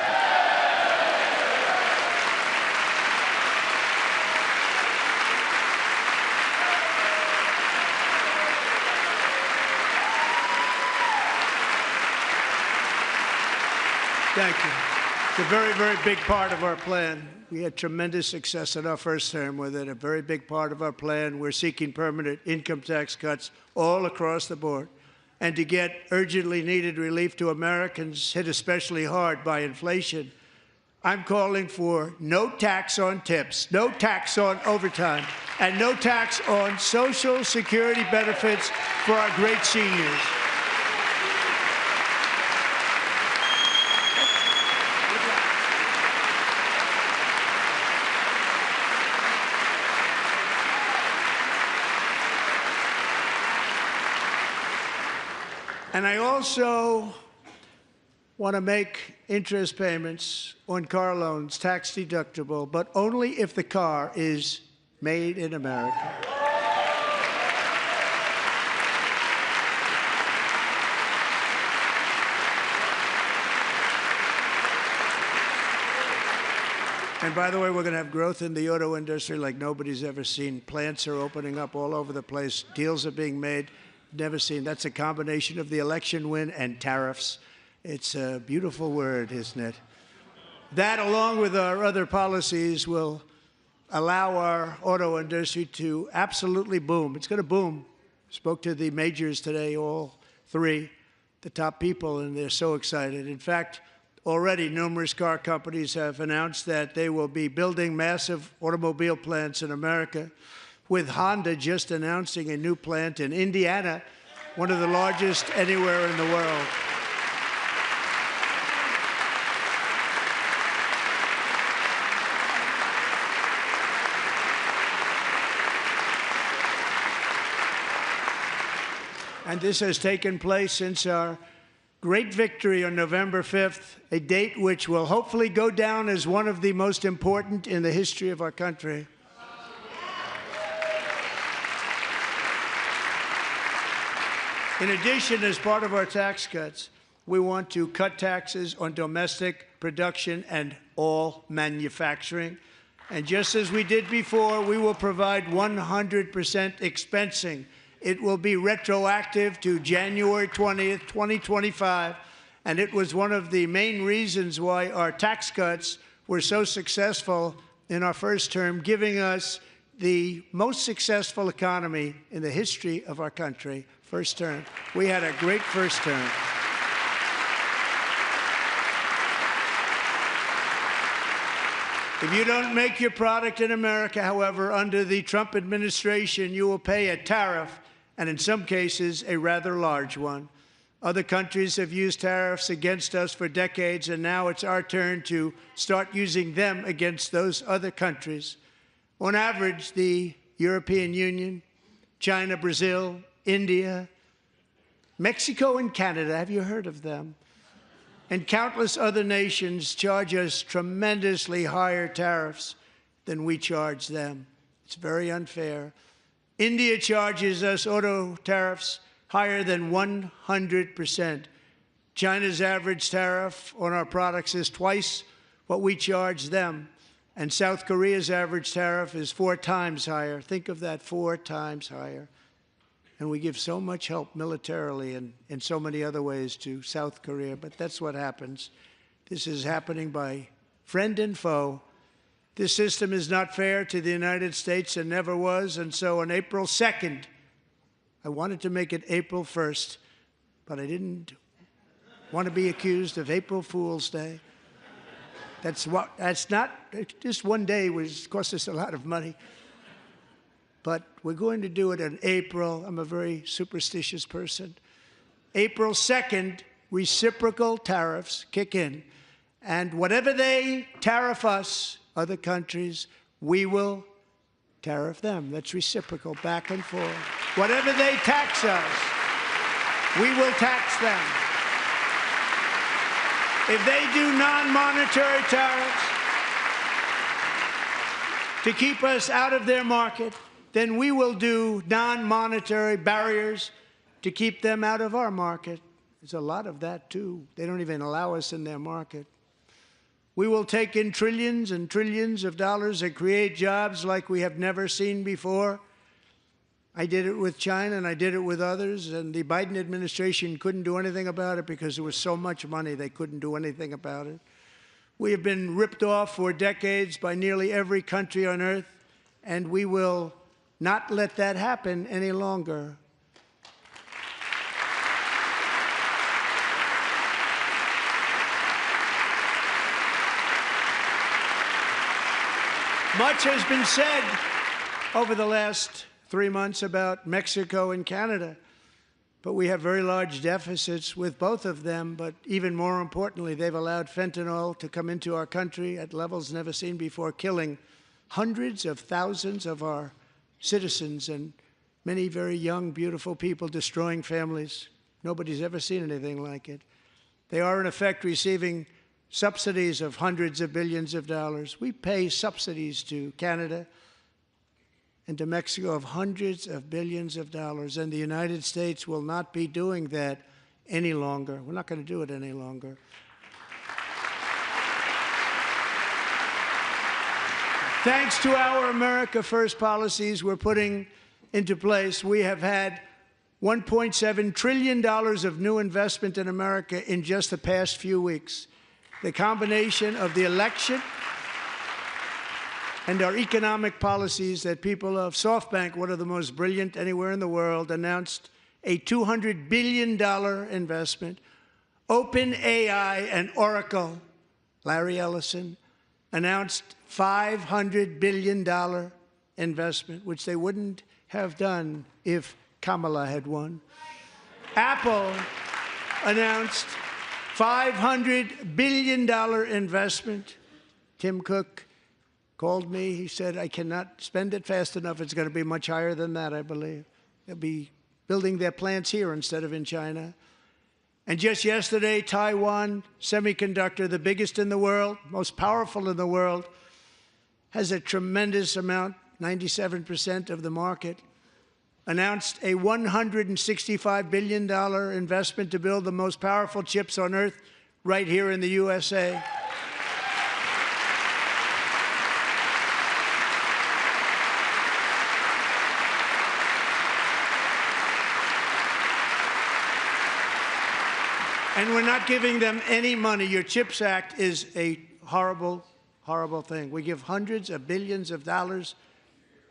Thank you. It's a very, very big part of our plan. We had tremendous success in our first term with it. A very big part of our plan. We're seeking permanent income tax cuts all across the board. And to get urgently needed relief to Americans hit especially hard by inflation, I'm calling for no tax on tips, no tax on overtime, and no tax on Social Security benefits for our great seniors. And I also want to make interest payments on car loans tax deductible, but only if the car is made in America. And by the way, we're going to have growth in the auto industry like nobody's ever seen. Plants are opening up all over the place. Deals are being made. Never seen. That's a combination of the election win and tariffs. It's a beautiful word, isn't it? That, along with our other policies, will allow our auto industry to absolutely boom. It's going to boom. Spoke to the majors today, all three, the top people, and they're so excited. In fact, already numerous car companies have announced that they will be building massive automobile plants in America, with Honda just announcing a new plant in Indiana, one of the largest anywhere in the world. And this has taken place since our great victory on November 5th, a date which will hopefully go down as one of the most important in the history of our country. In addition, as part of our tax cuts, we want to cut taxes on domestic production and all manufacturing. And just as we did before, we will provide 100% expensing. It will be retroactive to January 20th, 2025. And it was one of the main reasons why our tax cuts were so successful in our first term, giving us the most successful economy in the history of our country. First term. We had a great first term. If you don't make your product in America, however, under the Trump administration, you will pay a tariff, and in some cases, a rather large one. Other countries have used tariffs against us for decades, and now it's our turn to start using them against those other countries. On average, the European Union, China, Brazil, India, Mexico, and Canada, have you heard of them? And countless other nations charge us tremendously higher tariffs than we charge them. It's very unfair. India charges us auto tariffs higher than 100%. China's average tariff on our products is twice what we charge them. And South Korea's average tariff is 4 times higher. Think of that, 4 times higher. And we give so much help militarily and in so many other ways to South Korea, but that's what happens. This is happening by friend and foe. This system is not fair to the United States and never was, and so on April 2nd, I wanted to make it April 1st, but I didn't want to be accused of April Fool's Day. That's not, just one day was cost us a lot of money. But we're going to do it in April. I'm a very superstitious person. April 2nd, reciprocal tariffs kick in. And whatever they tariff us, other countries, we will tariff them. That's reciprocal, back and forth. Whatever they tax us, we will tax them. If they do non-monetary tariffs to keep us out of their market, then we will do non-monetary barriers to keep them out of our market. There's a lot of that, too. They don't even allow us in their market. We will take in trillions and trillions of dollars and create jobs like we have never seen before. I did it with China, and I did it with others, and the Biden administration couldn't do anything about it because there was so much money they couldn't do anything about it. We have been ripped off for decades by nearly every country on earth, and we will not let that happen any longer. Much has been said over the last 3 months about Mexico and Canada, but we have very large deficits with both of them. But even more importantly, they've allowed fentanyl to come into our country at levels never seen before, killing hundreds of thousands of our citizens and many very young, beautiful people, destroying families. Nobody's ever seen anything like it. They are, in effect, receiving subsidies of hundreds of billions of dollars. We pay subsidies to Canada and to Mexico of hundreds of billions of dollars, and the United States will not be doing that any longer. We're not going to do it any longer. Thanks to our America First policies we're putting into place, we have had $1.7 trillion of new investment in America in just the past few weeks. The combination of the election and our economic policies that people of SoftBank, one of the most brilliant anywhere in the world, announced a $200 billion investment. OpenAI and Oracle, Larry Ellison, announced $500 billion investment, which they wouldn't have done if Kamala had won. Apple announced $500 billion investment. Tim Cook called me. He said, I cannot spend it fast enough. It's going to be much higher than that, I believe. They'll be building their plants here instead of in China. And just yesterday, Taiwan Semiconductor, the biggest in the world, most powerful in the world, has a tremendous amount, 97% of the market, announced a $165 billion investment to build the most powerful chips on earth right here in the USA. And we're not giving them any money. Your CHIPS Act is a horrible, horrible thing. We give hundreds of billions of dollars,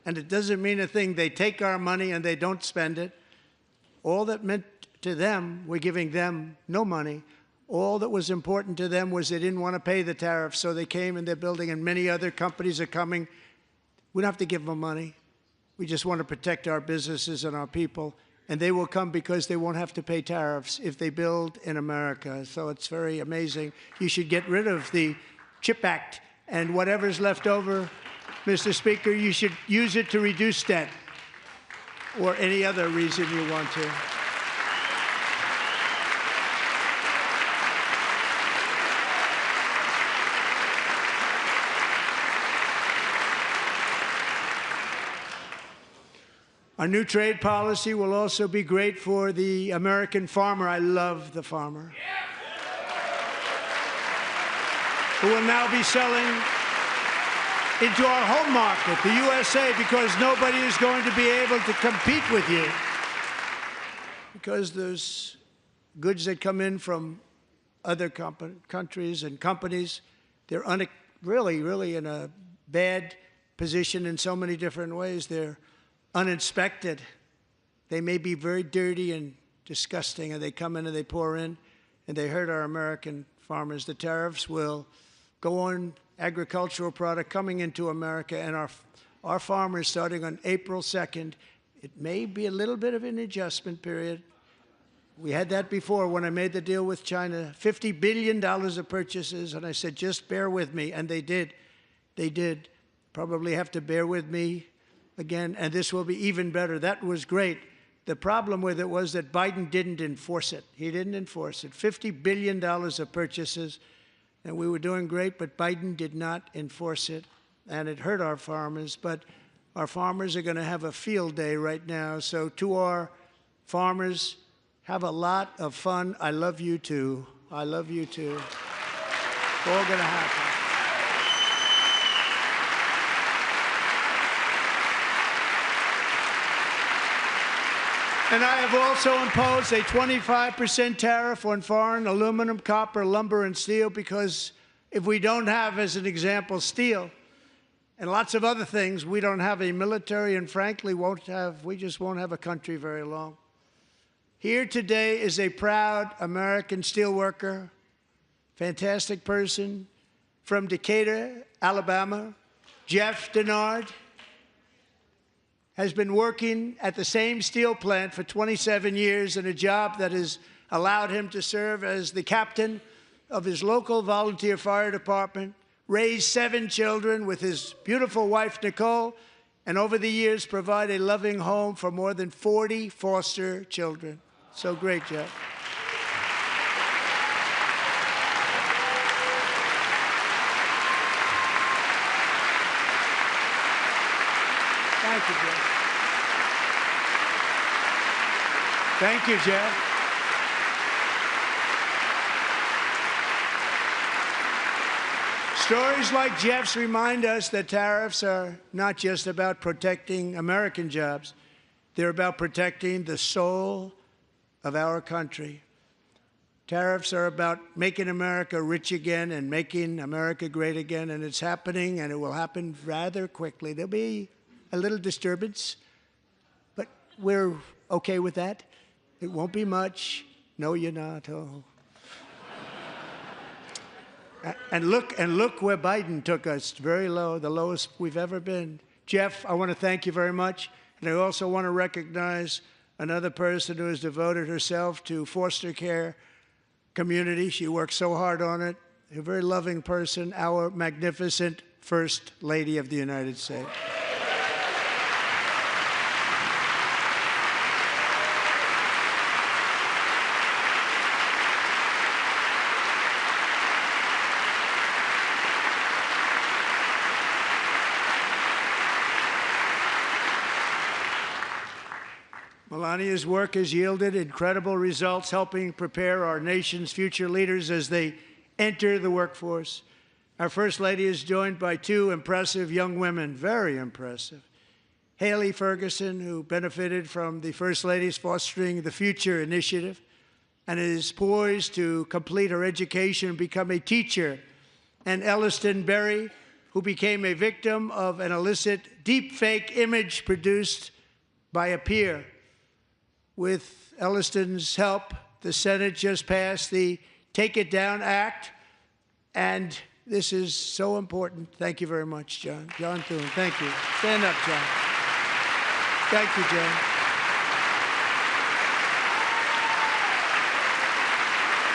and it doesn't mean a thing. They take our money and they don't spend it. All that meant to them, we're giving them no money. All that was important to them was they didn't want to pay the tariffs, so they came and they're building, and many other companies are coming. We don't have to give them money. We just want to protect our businesses and our people. And they will come because they won't have to pay tariffs if they build in America. So it's very amazing. You should get rid of the CHIP Act, and whatever's left over, Mr. Speaker, you should use it to reduce debt or any other reason you want to. Our new trade policy will also be great for the American farmer. I love the farmer. Who will now be selling into our home market, the USA, because nobody is going to be able to compete with you. because there's goods that come in from other countries and companies. They're really in a bad position in so many different ways. They're uninspected. They may be very dirty and disgusting, and they come in and they pour in, and they hurt our American farmers. The tariffs will go on agricultural product coming into America, and our farmers, starting on April 2nd, it may be a little bit of an adjustment period. We had that before when I made the deal with China, $50 billion of purchases, and I said, just bear with me, and they did. They did. Probably have to bear with me again, and this will be even better. That was great. The problem with it was that Biden didn't enforce it. He didn't enforce it. $50 billion of purchases, and we were doing great, but Biden did not enforce it, and it hurt our farmers. But our farmers are going to have a field day right now. So to our farmers, have a lot of fun. I love you too. I love you too. It's all going to happen. And I have also imposed a 25% tariff on foreign aluminum, copper, lumber, and steel, because if we don't have, as an example, steel and lots of other things, we don't have a military, and frankly, we just won't have a country very long. Here today is a proud American steelworker, fantastic person from Decatur, Alabama, Jeff Denard. Has been working at the same steel plant for 27 years in a job that has allowed him to serve as the captain of his local volunteer fire department, raise 7 children with his beautiful wife, Nicole, and over the years provide a loving home for more than 40 foster children. So great, Jeff. Thank you, Jeff. Thank you, Jeff. Stories like Jeff's remind us that tariffs are not just about protecting American jobs. They're about protecting the soul of our country. Tariffs are about making America rich again and making America great again, and it's happening, and it will happen rather quickly. There'll be a little disturbance, but we're okay with that. It won't be much. No, you're not. Oh. And look where Biden took us, very low, the lowest we've ever been. Jeff, I want to thank you very much, and I also want to recognize another person who has devoted herself to foster care community. She works so hard on it. A very loving person, our magnificent First Lady of the United States. Melania's work has yielded incredible results, helping prepare our nation's future leaders as they enter the workforce. Our First Lady is joined by 2 impressive young women, very impressive. Haley Ferguson, who benefited from the First Lady's Fostering the Future initiative and is poised to complete her education and become a teacher. And Elliston Berry, who became a victim of an illicit deepfake image produced by a peer. With Elliston's help, the Senate just passed the Take It Down Act, and this is so important. Thank you very much, John. John Thune, thank you. Stand up, John. Thank you, John.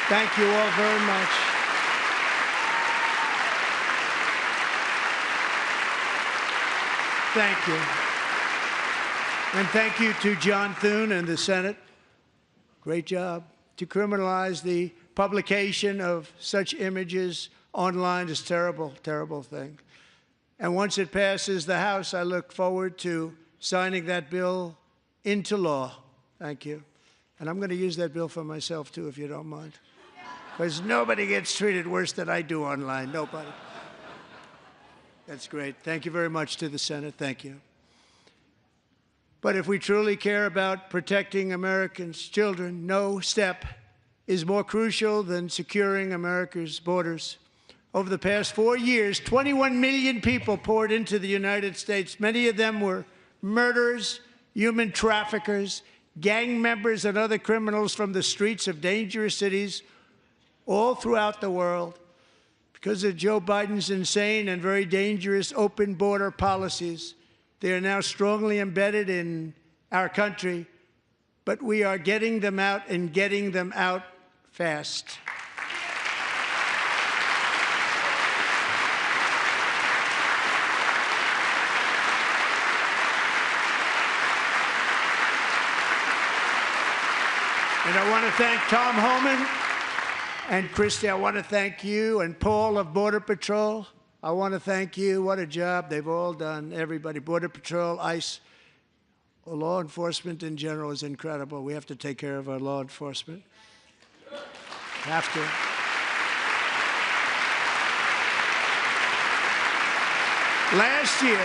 Thank you all very much. Thank you. And thank you to John Thune and the Senate. Great job. To criminalize the publication of such images online is a terrible, terrible thing. And once it passes the House, I look forward to signing that bill into law. Thank you. And I'm going to use that bill for myself, too, if you don't mind. Because nobody gets treated worse than I do online. Nobody. That's great. Thank you very much to the Senate. Thank you. But if we truly care about protecting Americans' children, no step is more crucial than securing America's borders. Over the past 4 years, 21 million people poured into the United States. Many of them were murderers, human traffickers, gang members, and other criminals from the streets of dangerous cities all throughout the world. Because of Joe Biden's insane and very dangerous open border policies, they are now strongly embedded in our country, but we are getting them out and getting them out fast. And I want to thank Tom Homan and Christy. I want to thank you and Paul of Border Patrol. I want to thank you. What a job they've all done. Everybody, Border Patrol, ICE, law enforcement in general is incredible. We have to take care of our law enforcement. Have to. Last year,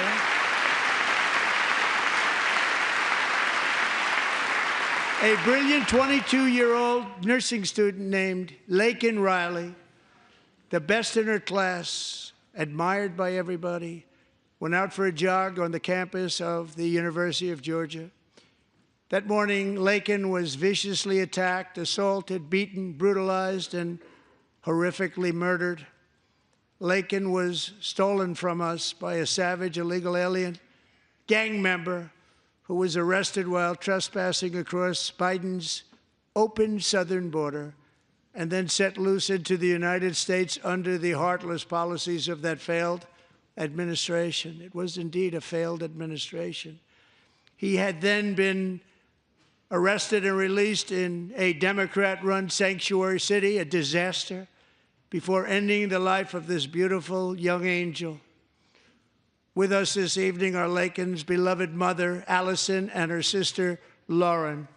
a brilliant 22-year-old nursing student named Laken Riley, the best in her class, admired by everybody, went out for a jog on the campus of the University of Georgia. That morning, Laken was viciously attacked, assaulted, beaten, brutalized, and horrifically murdered. Laken was stolen from us by a savage illegal alien gang member who was arrested while trespassing across Biden's open southern border and then set loose into the United States under the heartless policies of that failed administration. It was indeed a failed administration. He had then been arrested and released in a Democrat-run sanctuary city, a disaster, before ending the life of this beautiful young angel. With us this evening are Laken's beloved mother, Allison, and her sister, Lauren.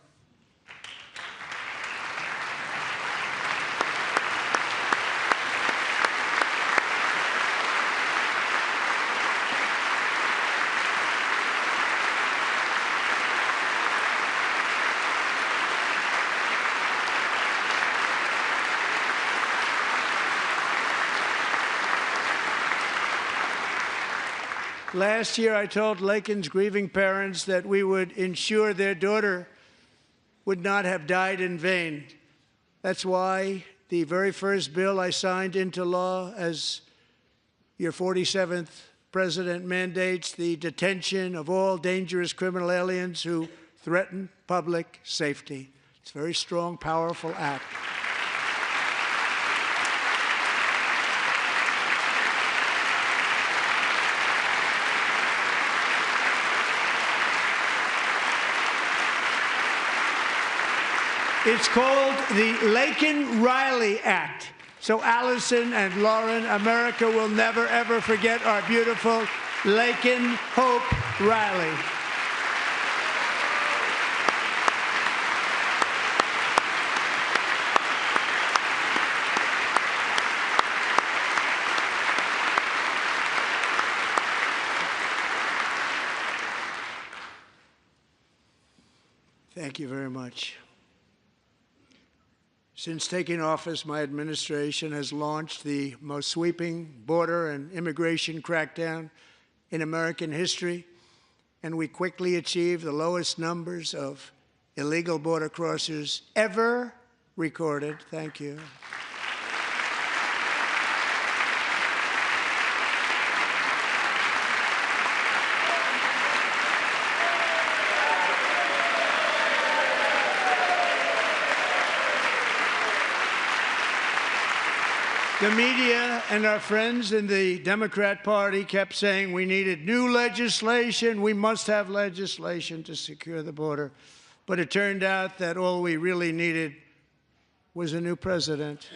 Last year, I told Laken's grieving parents that we would ensure their daughter would not have died in vain. That's why the very first bill I signed into law as your 47th president mandates the detention of all dangerous criminal aliens who threaten public safety. It's a very strong, powerful act. It's called the Laken-Riley Act. So Allison and Lauren, America will never, ever forget our beautiful Laken Hope Riley. Thank you very much. Since taking office, my administration has launched the most sweeping border and immigration crackdown in American history, and we quickly achieved the lowest numbers of illegal border crossers ever recorded. Thank you. The media and our friends in the Democrat Party kept saying we needed new legislation, we must have legislation to secure the border. But it turned out that all we really needed was a new president.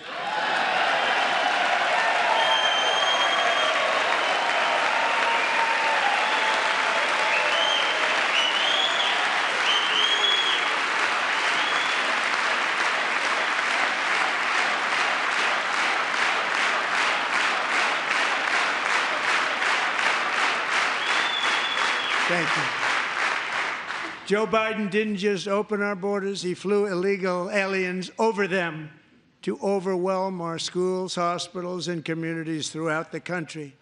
Thank you. Joe Biden didn't just open our borders, he flew illegal aliens over them to overwhelm our schools, hospitals, and communities throughout the country.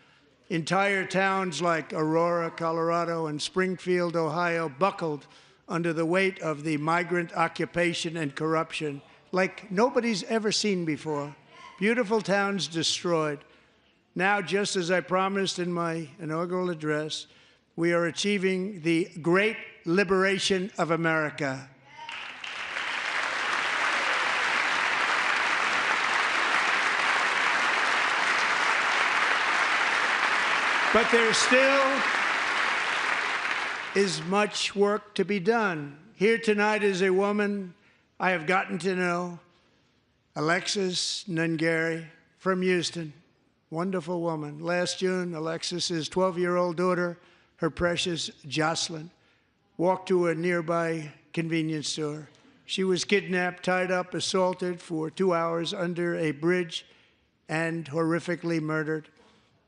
Entire towns like Aurora, Colorado, and Springfield, Ohio, buckled under the weight of the migrant occupation and corruption like nobody's ever seen before. Beautiful towns destroyed. Now, just as I promised in my inaugural address, we are achieving the great liberation of America. But there still is much work to be done. Here tonight is a woman I have gotten to know, Alexis Nungary from Houston. Wonderful woman. Last June, Alexis's 12-year-old daughter, her precious Jocelyn, walked to a nearby convenience store. She was kidnapped, tied up, assaulted for 2 hours under a bridge, and horrifically murdered.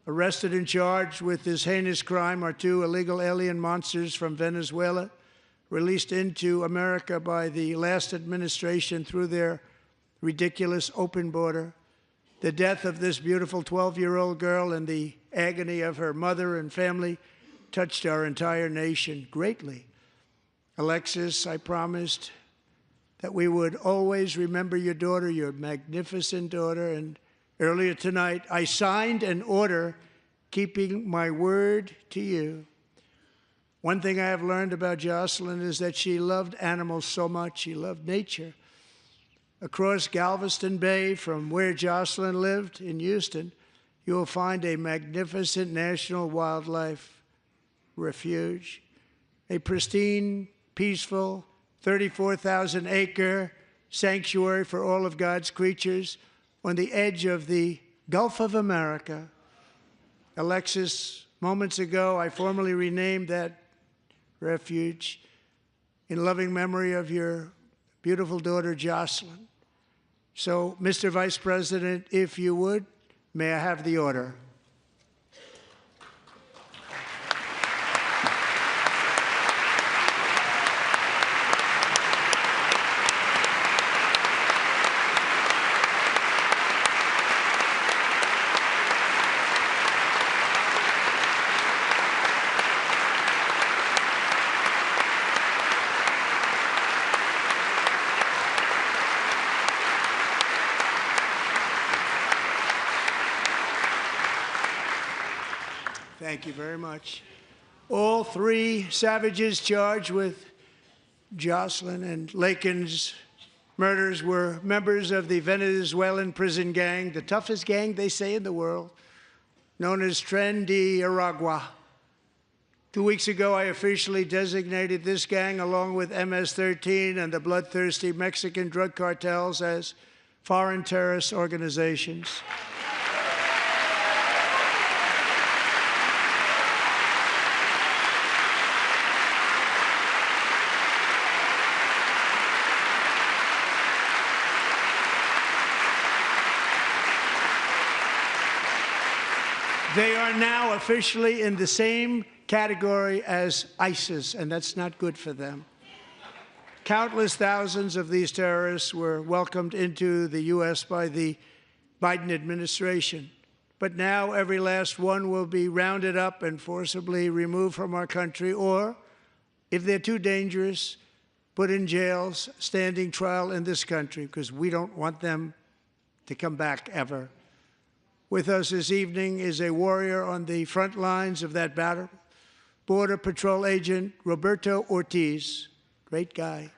Arrested and charged with this heinous crime are 2 illegal alien monsters from Venezuela, released into America by the last administration through their ridiculous open border. The death of this beautiful 12-year-old girl and the agony of her mother and family touched our entire nation greatly. Alexis, I promised that we would always remember your daughter, your magnificent daughter, and earlier tonight, I signed an order keeping my word to you. One thing I have learned about Jocelyn is that she loved animals so much. She loved nature. Across Galveston Bay, from where Jocelyn lived in Houston, you will find a magnificent national wildlife refuge, a pristine, peaceful, 34,000-acre sanctuary for all of God's creatures on the edge of the Gulf of America. Alexis, moments ago, I formally renamed that refuge in loving memory of your beautiful daughter, Jocelyn. So, Mr. Vice President, if you would, may I have the order? Thank you very much. All 3 savages charged with Jocelyn and Lakin's murders were members of the Venezuelan prison gang, the toughest gang, they say, in the world, known as Tren de Aragua. 2 weeks ago, I officially designated this gang, along with MS-13 and the bloodthirsty Mexican drug cartels, as foreign terrorist organizations. They are now officially in the same category as ISIS, and that's not good for them. Countless thousands of these terrorists were welcomed into the U.S. by the Biden administration. But now every last one will be rounded up and forcibly removed from our country, or, if they're too dangerous, put in jails, standing trial in this country, because we don't want them to come back ever. With us this evening is a warrior on the front lines of that battle, Border Patrol Agent Roberto Ortiz. Great guy.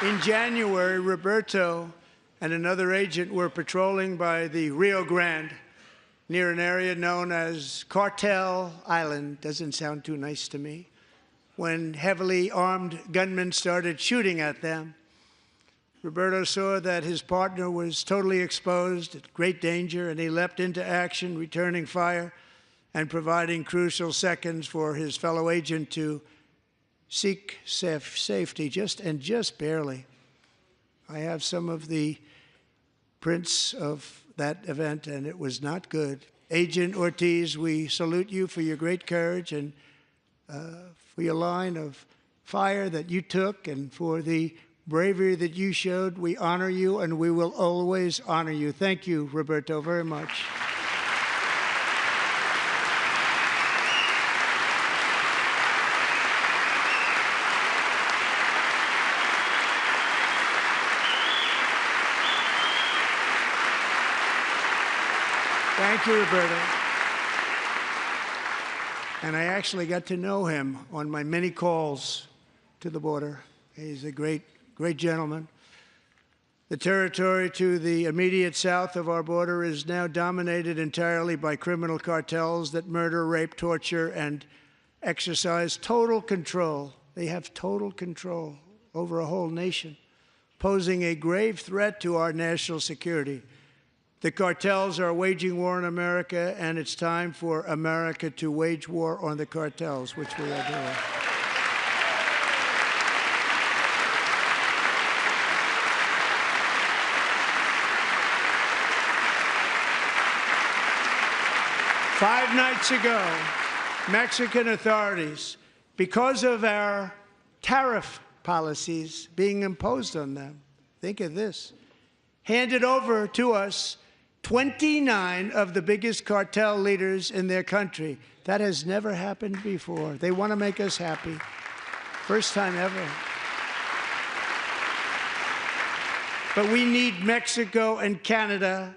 In January, Roberto and another agent were patrolling by the Rio Grande near an area known as Cartel Island. Doesn't sound too nice to me. When heavily armed gunmen started shooting at them. Roberto saw that his partner was totally exposed, at great danger, and he leapt into action, returning fire and providing crucial seconds for his fellow agent to seek safety, just barely. I have some of the prints of that event, and it was not good. Agent Ortiz, we salute you for your great courage and for your line of fire that you took and for the bravery that you showed. We honor you, and we will always honor you. Thank you, Roberto, very much. Thank you, Roberto. And I actually got to know him on my many calls to the border. He's a great gentleman. The territory to the immediate south of our border is now dominated entirely by criminal cartels that murder, rape, torture, and exercise total control. They have total control over a whole nation, posing a grave threat to our national security. The cartels are waging war on America, and it's time for America to wage war on the cartels, which we are doing. Five nights ago, Mexican authorities, because of our tariff policies being imposed on them, think of this, handed over to us 29 of the biggest cartel leaders in their country. That has never happened before. They want to make us happy. First time ever. But we need Mexico and Canada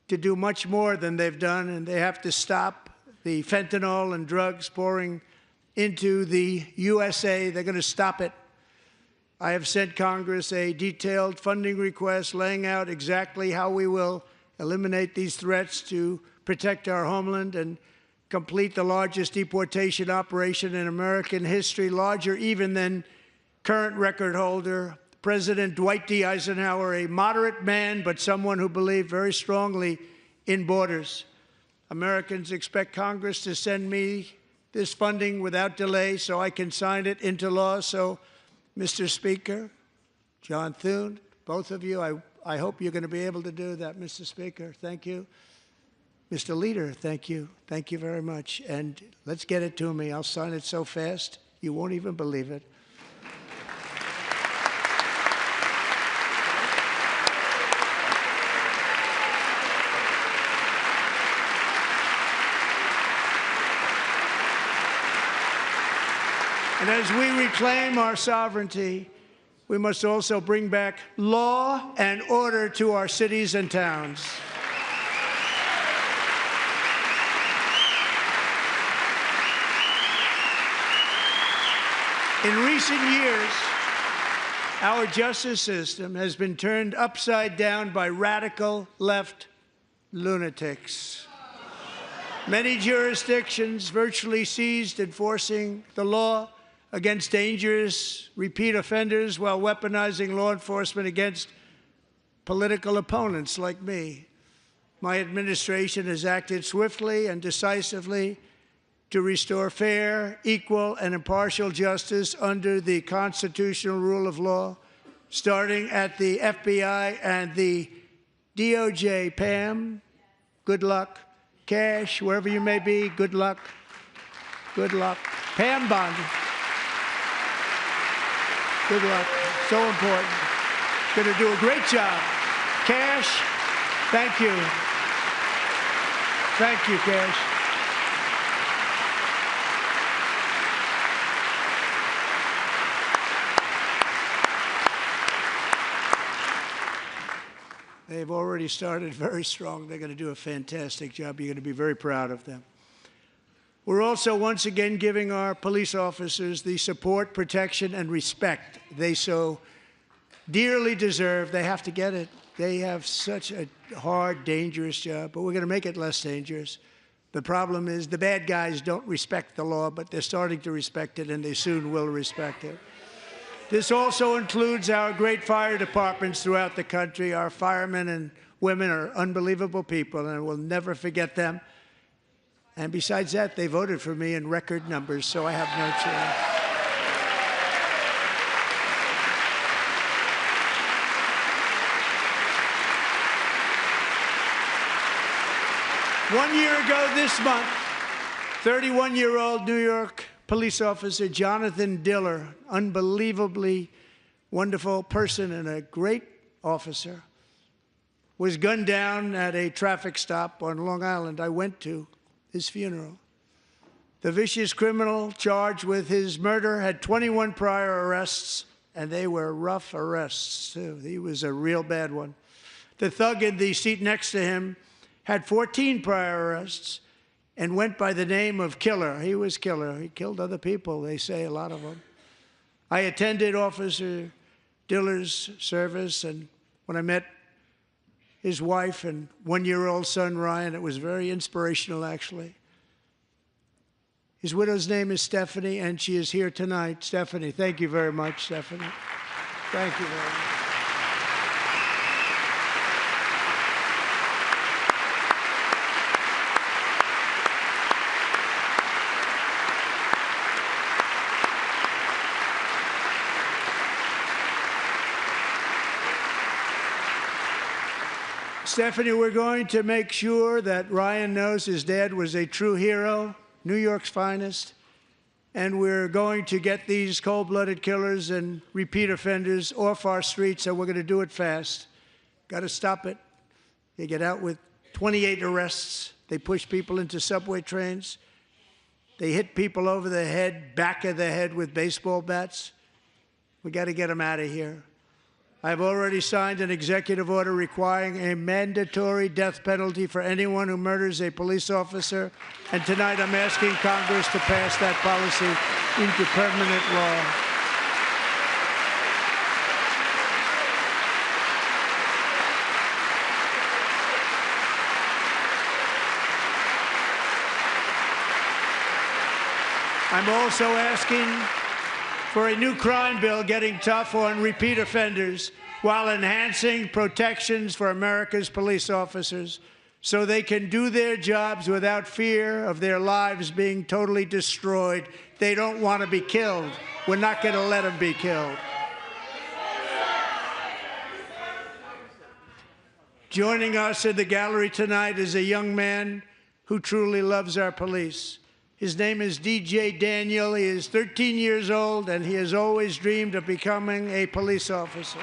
to do much more than they've done, and they have to stop the fentanyl and drugs pouring into the USA. They're going to stop it. I have sent Congress a detailed funding request laying out exactly how we will eliminate these threats to protect our homeland and complete the largest deportation operation in American history, larger even than current record holder President Dwight D. Eisenhower, a moderate man, but someone who believed very strongly in borders. Americans expect Congress to send me this funding without delay so I can sign it into law. So, Mr. Speaker, John Thune, both of you, I hope you're going to be able to do that, Mr. Speaker. Thank you. Mr. Leader, thank you. Thank you very much. And let's get it to me. I'll sign it so fast, you won't even believe it. And as we reclaim our sovereignty, we must also bring back law and order to our cities and towns. In recent years, our justice system has been turned upside down by radical left lunatics. Many jurisdictions virtually ceased enforcing the law against dangerous repeat offenders while weaponizing law enforcement against political opponents like me. My administration has acted swiftly and decisively to restore fair, equal, and impartial justice under the constitutional rule of law, starting at the FBI and the DOJ. Pam, good luck. Cash, wherever you may be, good luck. Good luck. Pam Bondi. Good luck. So important. Going to do a great job. Cash, thank you. Thank you, Cash. They've already started very strong. They're going to do a fantastic job. You're going to be very proud of them. We're also once again giving our police officers the support, protection, and respect they so dearly deserve. They have to get it. They have such a hard, dangerous job, but we're going to make it less dangerous. The problem is the bad guys don't respect the law, but they're starting to respect it, and they soon will respect it. This also includes our great fire departments throughout the country. Our firemen and women are unbelievable people, and we'll never forget them. And besides that, they voted for me in record numbers, so I have no choice. 1 year ago this month, 31-year-old New York police officer Jonathan Diller, unbelievably wonderful person and a great officer, was gunned down at a traffic stop on Long Island. I went to his funeral. The vicious criminal charged with his murder had 21 prior arrests, and they were rough arrests, too. He was a real bad one. The thug in the seat next to him had 14 prior arrests and went by the name of Killer. He was Killer. He killed other people, they say, a lot of them. I attended Officer Diller's service, and when I met his wife and one-year-old son, Ryan, it was very inspirational, actually. His widow's name is Stephanie, and she is here tonight. Stephanie, thank you very much, Stephanie. Thank you very much. Stephanie, we're going to make sure that Ryan knows his dad was a true hero, New York's finest, and we're going to get these cold-blooded killers and repeat offenders off our streets, and we're going to do it fast. Got to stop it. They get out with 28 arrests. They push people into subway trains. They hit people over the head, back of the head with baseball bats. We got to get them out of here. I've already signed an executive order requiring a mandatory death penalty for anyone who murders a police officer, and tonight I'm asking Congress to pass that policy into permanent law. I'm also asking for a new crime bill getting tough on repeat offenders while enhancing protections for America's police officers so they can do their jobs without fear of their lives being totally destroyed. They don't want to be killed. We're not going to let them be killed. Joining us in the gallery tonight is a young man who truly loves our police. His name is DJ Daniel. He is 13 years old, and he has always dreamed of becoming a police officer.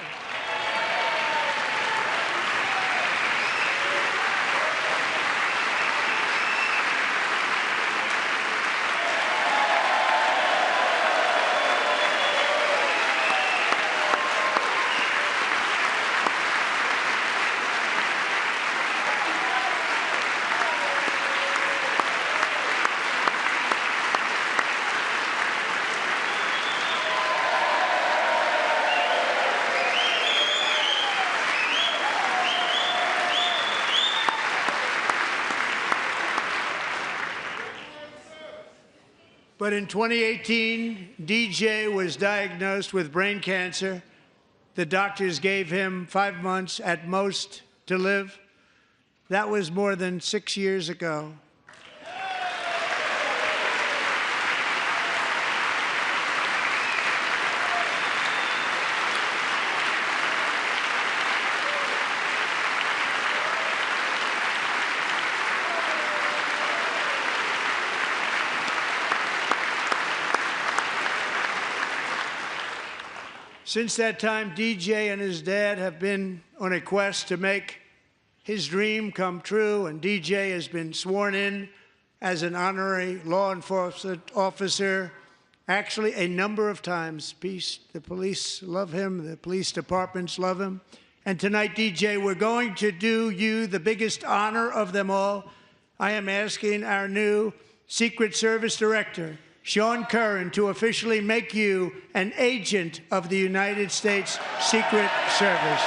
But in 2018, DJ was diagnosed with brain cancer. The doctors gave him 5 months at most to live. That was more than 6 years ago. Since that time, DJ and his dad have been on a quest to make his dream come true, and DJ has been sworn in as an honorary law enforcement officer, actually a number of times. The police love him, the police departments love him. And tonight, DJ, we're going to do you the biggest honor of them all. I am asking our new Secret Service Director, Sean Curran, to officially make you an agent of the United States Secret Service.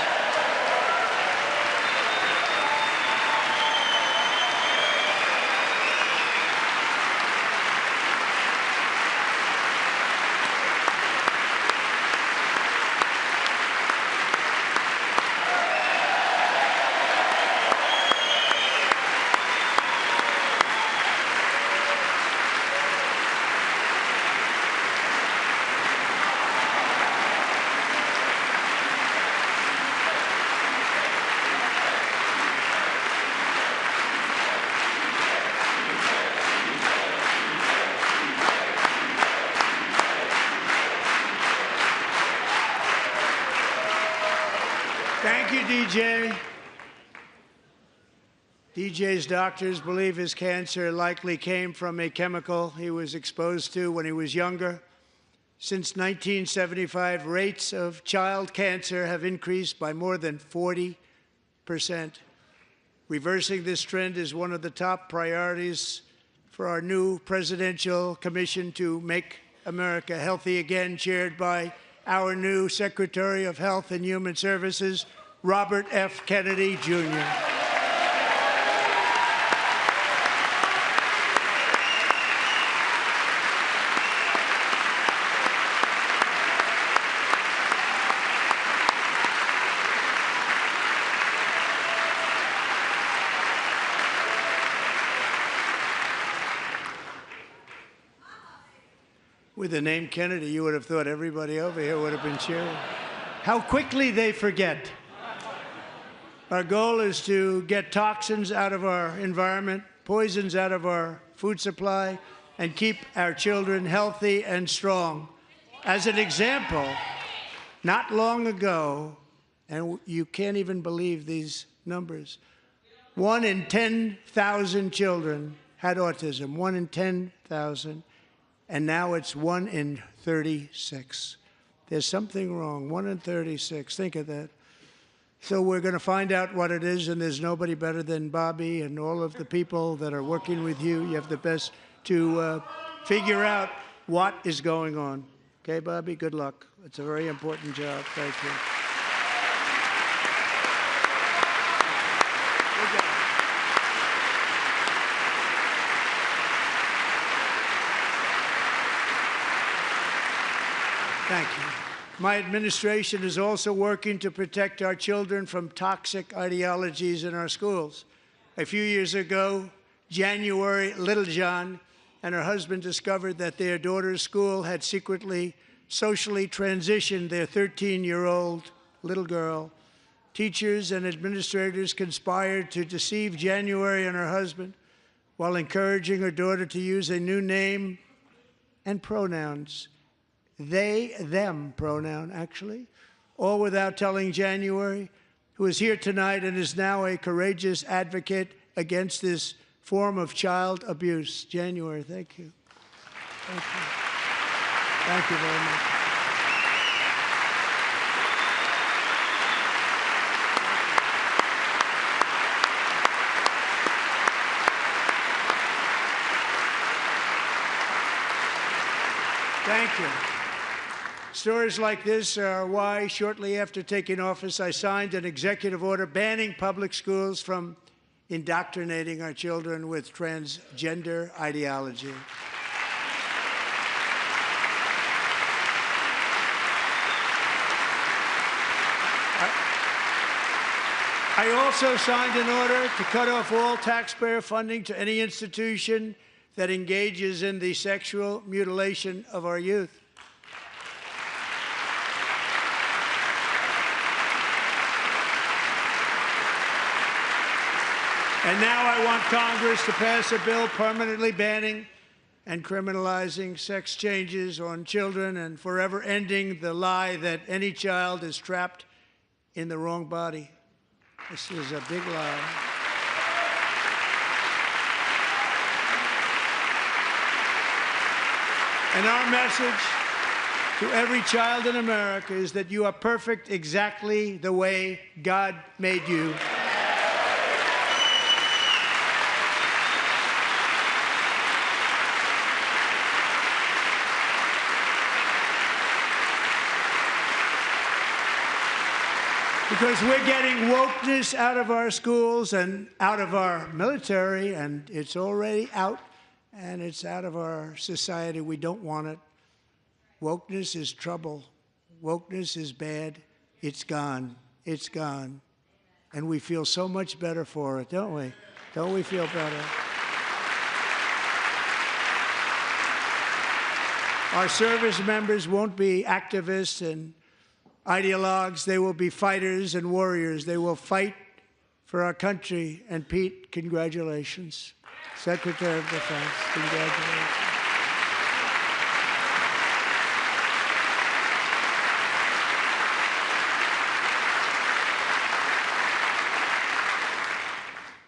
DJ. DJ's doctors believe his cancer likely came from a chemical he was exposed to when he was younger. Since 1975, rates of child cancer have increased by more than 40%. Reversing this trend is one of the top priorities for our new presidential commission to make America healthy again, chaired by our new Secretary of Health and Human Services, Robert F. Kennedy, Jr. With the name Kennedy, you would have thought everybody over here would have been cheering. How quickly they forget. Our goal is to get toxins out of our environment, poisons out of our food supply, and keep our children healthy and strong. As an example, not long ago, and you can't even believe these numbers, 1 in 10,000 children had autism, 1 in 10,000. And now it's 1 in 36. There's something wrong. 1 in 36. Think of that. So we're going to find out what it is, and there's nobody better than Bobby and all of the people that are working with you. You have the best to figure out what is going on. Okay, Bobby? Good luck. It's a very important job. Thank you. Thank you. My administration is also working to protect our children from toxic ideologies in our schools. A few years ago, January Littlejohn and her husband discovered that their daughter's school had secretly socially transitioned their 13-year-old little girl. Teachers and administrators conspired to deceive January and her husband while encouraging her daughter to use a new name and pronouns. They, them pronoun, actually, all without telling January, who is here tonight and is now a courageous advocate against this form of child abuse. January, thank you. Thank you. Thank you very much. Thank you. Stories like this are why, shortly after taking office, I signed an executive order banning public schools from indoctrinating our children with transgender ideology. I also signed an order to cut off all taxpayer funding to any institution that engages in the sexual mutilation of our youth. And now I want Congress to pass a bill permanently banning and criminalizing sex changes on children and forever ending the lie that any child is trapped in the wrong body. This is a big lie. And our message to every child in America is that you are perfect exactly the way God made you. Because we're getting wokeness out of our schools and out of our military, and it's already out, and it's out of our society. We don't want it. Wokeness is trouble. Wokeness is bad. It's gone. It's gone. And we feel so much better for it, don't we? Don't we feel better? Our service members won't be activists and ideologues. They will be fighters and warriors. They will fight for our country. And Pete, congratulations. Secretary of Defense, congratulations.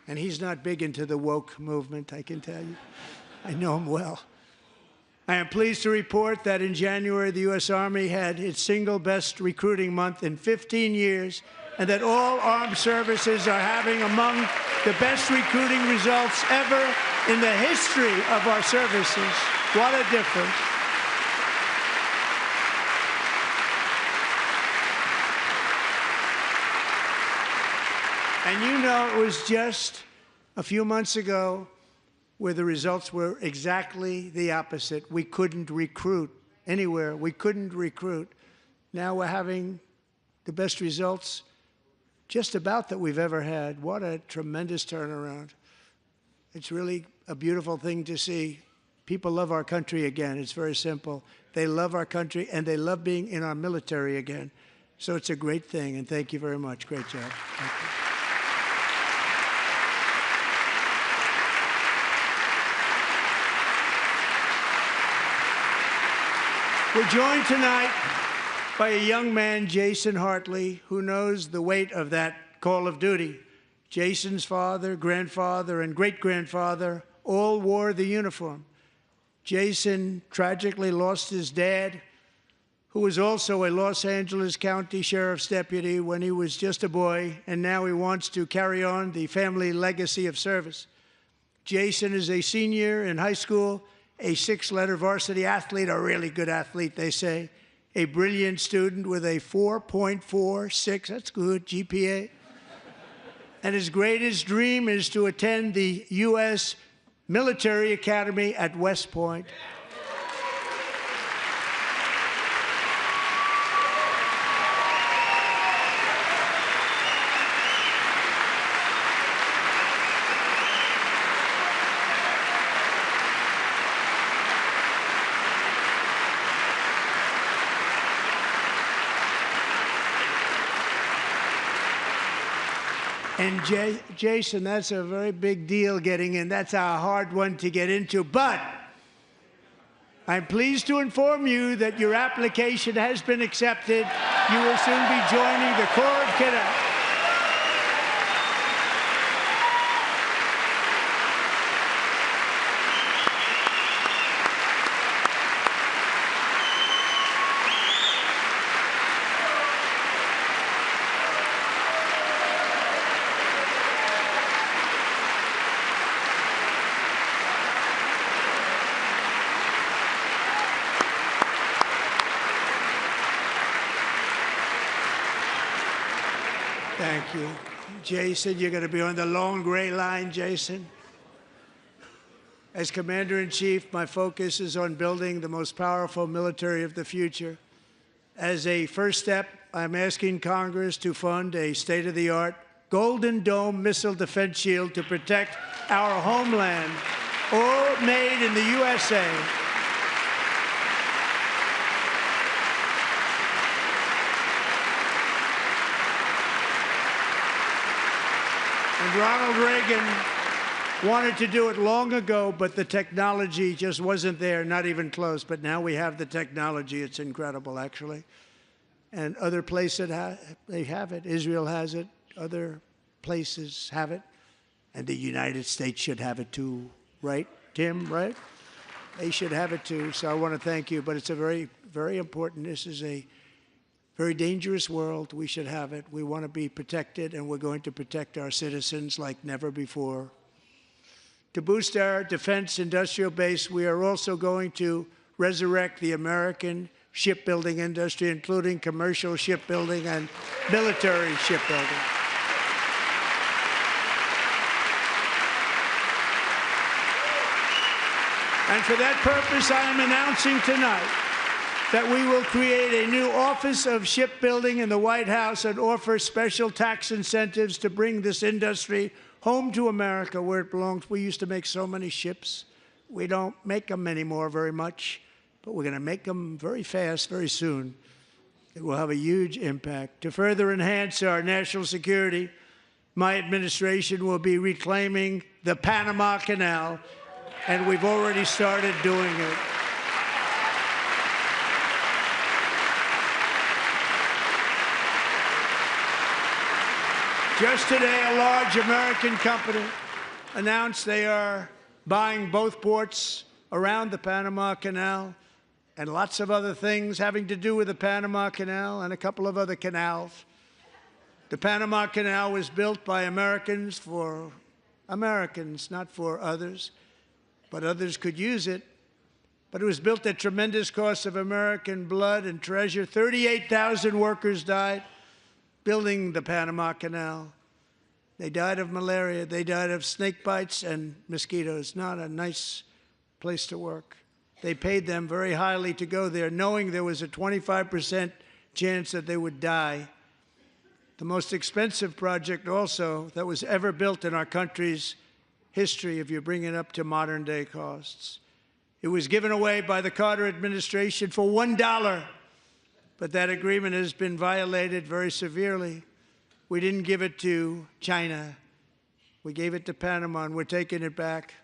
And he's not big into the woke movement, I can tell you. I know him well. I am pleased to report that in January, the U.S. Army had its single best recruiting month in 15 years, and that all armed services are having among the best recruiting results ever in the history of our services. What a difference. And you know, it was just a few months ago where the results were exactly the opposite. We couldn't recruit anywhere. We couldn't recruit. Now we're having the best results just about that we've ever had. What a tremendous turnaround. It's really a beautiful thing to see. People love our country again. It's very simple. They love our country, and they love being in our military again. So it's a great thing, and thank you very much. Great job. Thank you. We're joined tonight by a young man, Jason Hartley, who knows the weight of that call of duty. Jason's father, grandfather, and great-grandfather all wore the uniform. Jason tragically lost his dad, who was also a Los Angeles County Sheriff's deputy when he was just a boy, and now he wants to carry on the family legacy of service. Jason is a senior in high school, a six-letter varsity athlete, a really good athlete, they say, a brilliant student with a 4.46, that's good, GPA. And his greatest dream is to attend the U.S. Military Academy at West Point. And Jason, that's a very big deal getting in. That's a hard one to get into. But I'm pleased to inform you that your application has been accepted. You will soon be joining the Corps of Cadets. Thank you. Jason, you're going to be on the long gray line, Jason. As Commander-in-Chief, my focus is on building the most powerful military of the future. As a first step, I'm asking Congress to fund a state-of-the-art Golden Dome missile defense shield to protect our homeland, all made in the USA. And Ronald Reagan wanted to do it long ago, but the technology just wasn't there, not even close. But now we have the technology. It's incredible, actually. And other places, they have it. Israel has it. Other places have it. And the United States should have it too, right, Tim, right? They should have it too. So I want to thank you. But it's a very, very important. This is a very dangerous world. We should have it. We want to be protected, and we're going to protect our citizens like never before. To boost our defense industrial base, we are also going to resurrect the American shipbuilding industry, including commercial shipbuilding and military shipbuilding. And for that purpose, I am announcing tonight that we will create a new Office of Shipbuilding in the White House and offer special tax incentives to bring this industry home to America where it belongs. We used to make so many ships. We don't make them anymore very much, but we're going to make them very fast, very soon. It will have a huge impact. To further enhance our national security, my administration will be reclaiming the Panama Canal, and we've already started doing it. Just today, a large American company announced they are buying both ports around the Panama Canal and lots of other things having to do with the Panama Canal and a couple of other canals. The Panama Canal was built by Americans for Americans, not for others, but others could use it. But it was built at tremendous cost of American blood and treasure. 38,000 workers died building the Panama Canal. They died of malaria. They died of snake bites and mosquitoes. Not a nice place to work. They paid them very highly to go there, knowing there was a 25% chance that they would die. The most expensive project also that was ever built in our country's history, if you bring it up to modern day costs. It was given away by the Carter administration for $1, but that agreement has been violated very severely. We didn't give it to China. We gave it to Panama, and we're taking it back.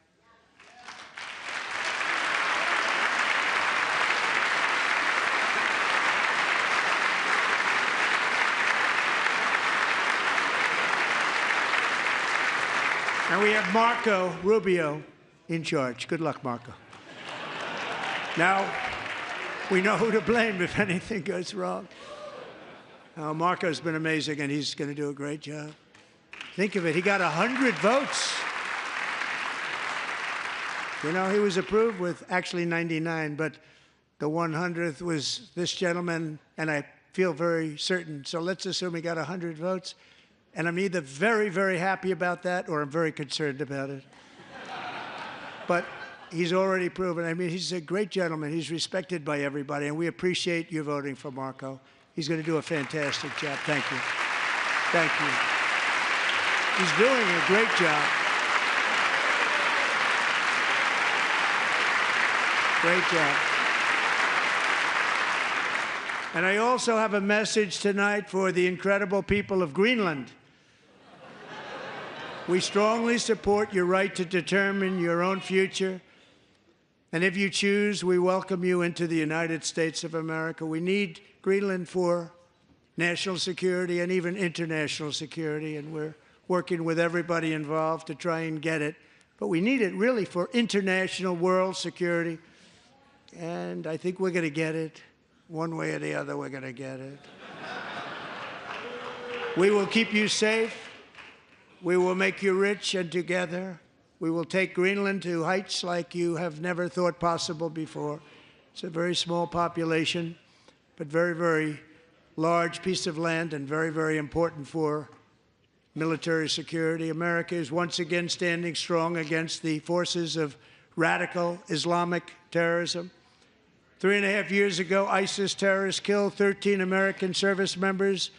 And we have Marco Rubio in charge. Good luck, Marco. Now, we know who to blame if anything goes wrong. Marco's been amazing, and he's going to do a great job. Think of it. He got 100 votes. You know, he was approved with actually 99, but the 100th was this gentleman, and I feel very certain. So let's assume he got 100 votes. And I'm either very, very happy about that or I'm very concerned about it. But he's already proven. I mean, he's a great gentleman. He's respected by everybody, and we appreciate you voting for Marco. He's going to do a fantastic job. Thank you. Thank you. He's doing a great job. Great job. And I also have a message tonight for the incredible people of Greenland. We strongly support your right to determine your own future. And if you choose, we welcome you into the United States of America. We need Greenland for national security and even international security, and we're working with everybody involved to try and get it. But we need it really for international world security, and I think we're going to get it. One way or the other, we're going to get it. We will keep you safe. We will make you rich, and together we will take Greenland to heights like you have never thought possible before. It's a very small population, but very, very large piece of land and very, very important for military security. America is once again standing strong against the forces of radical Islamic terrorism. 3.5 years ago, ISIS terrorists killed 13 American service members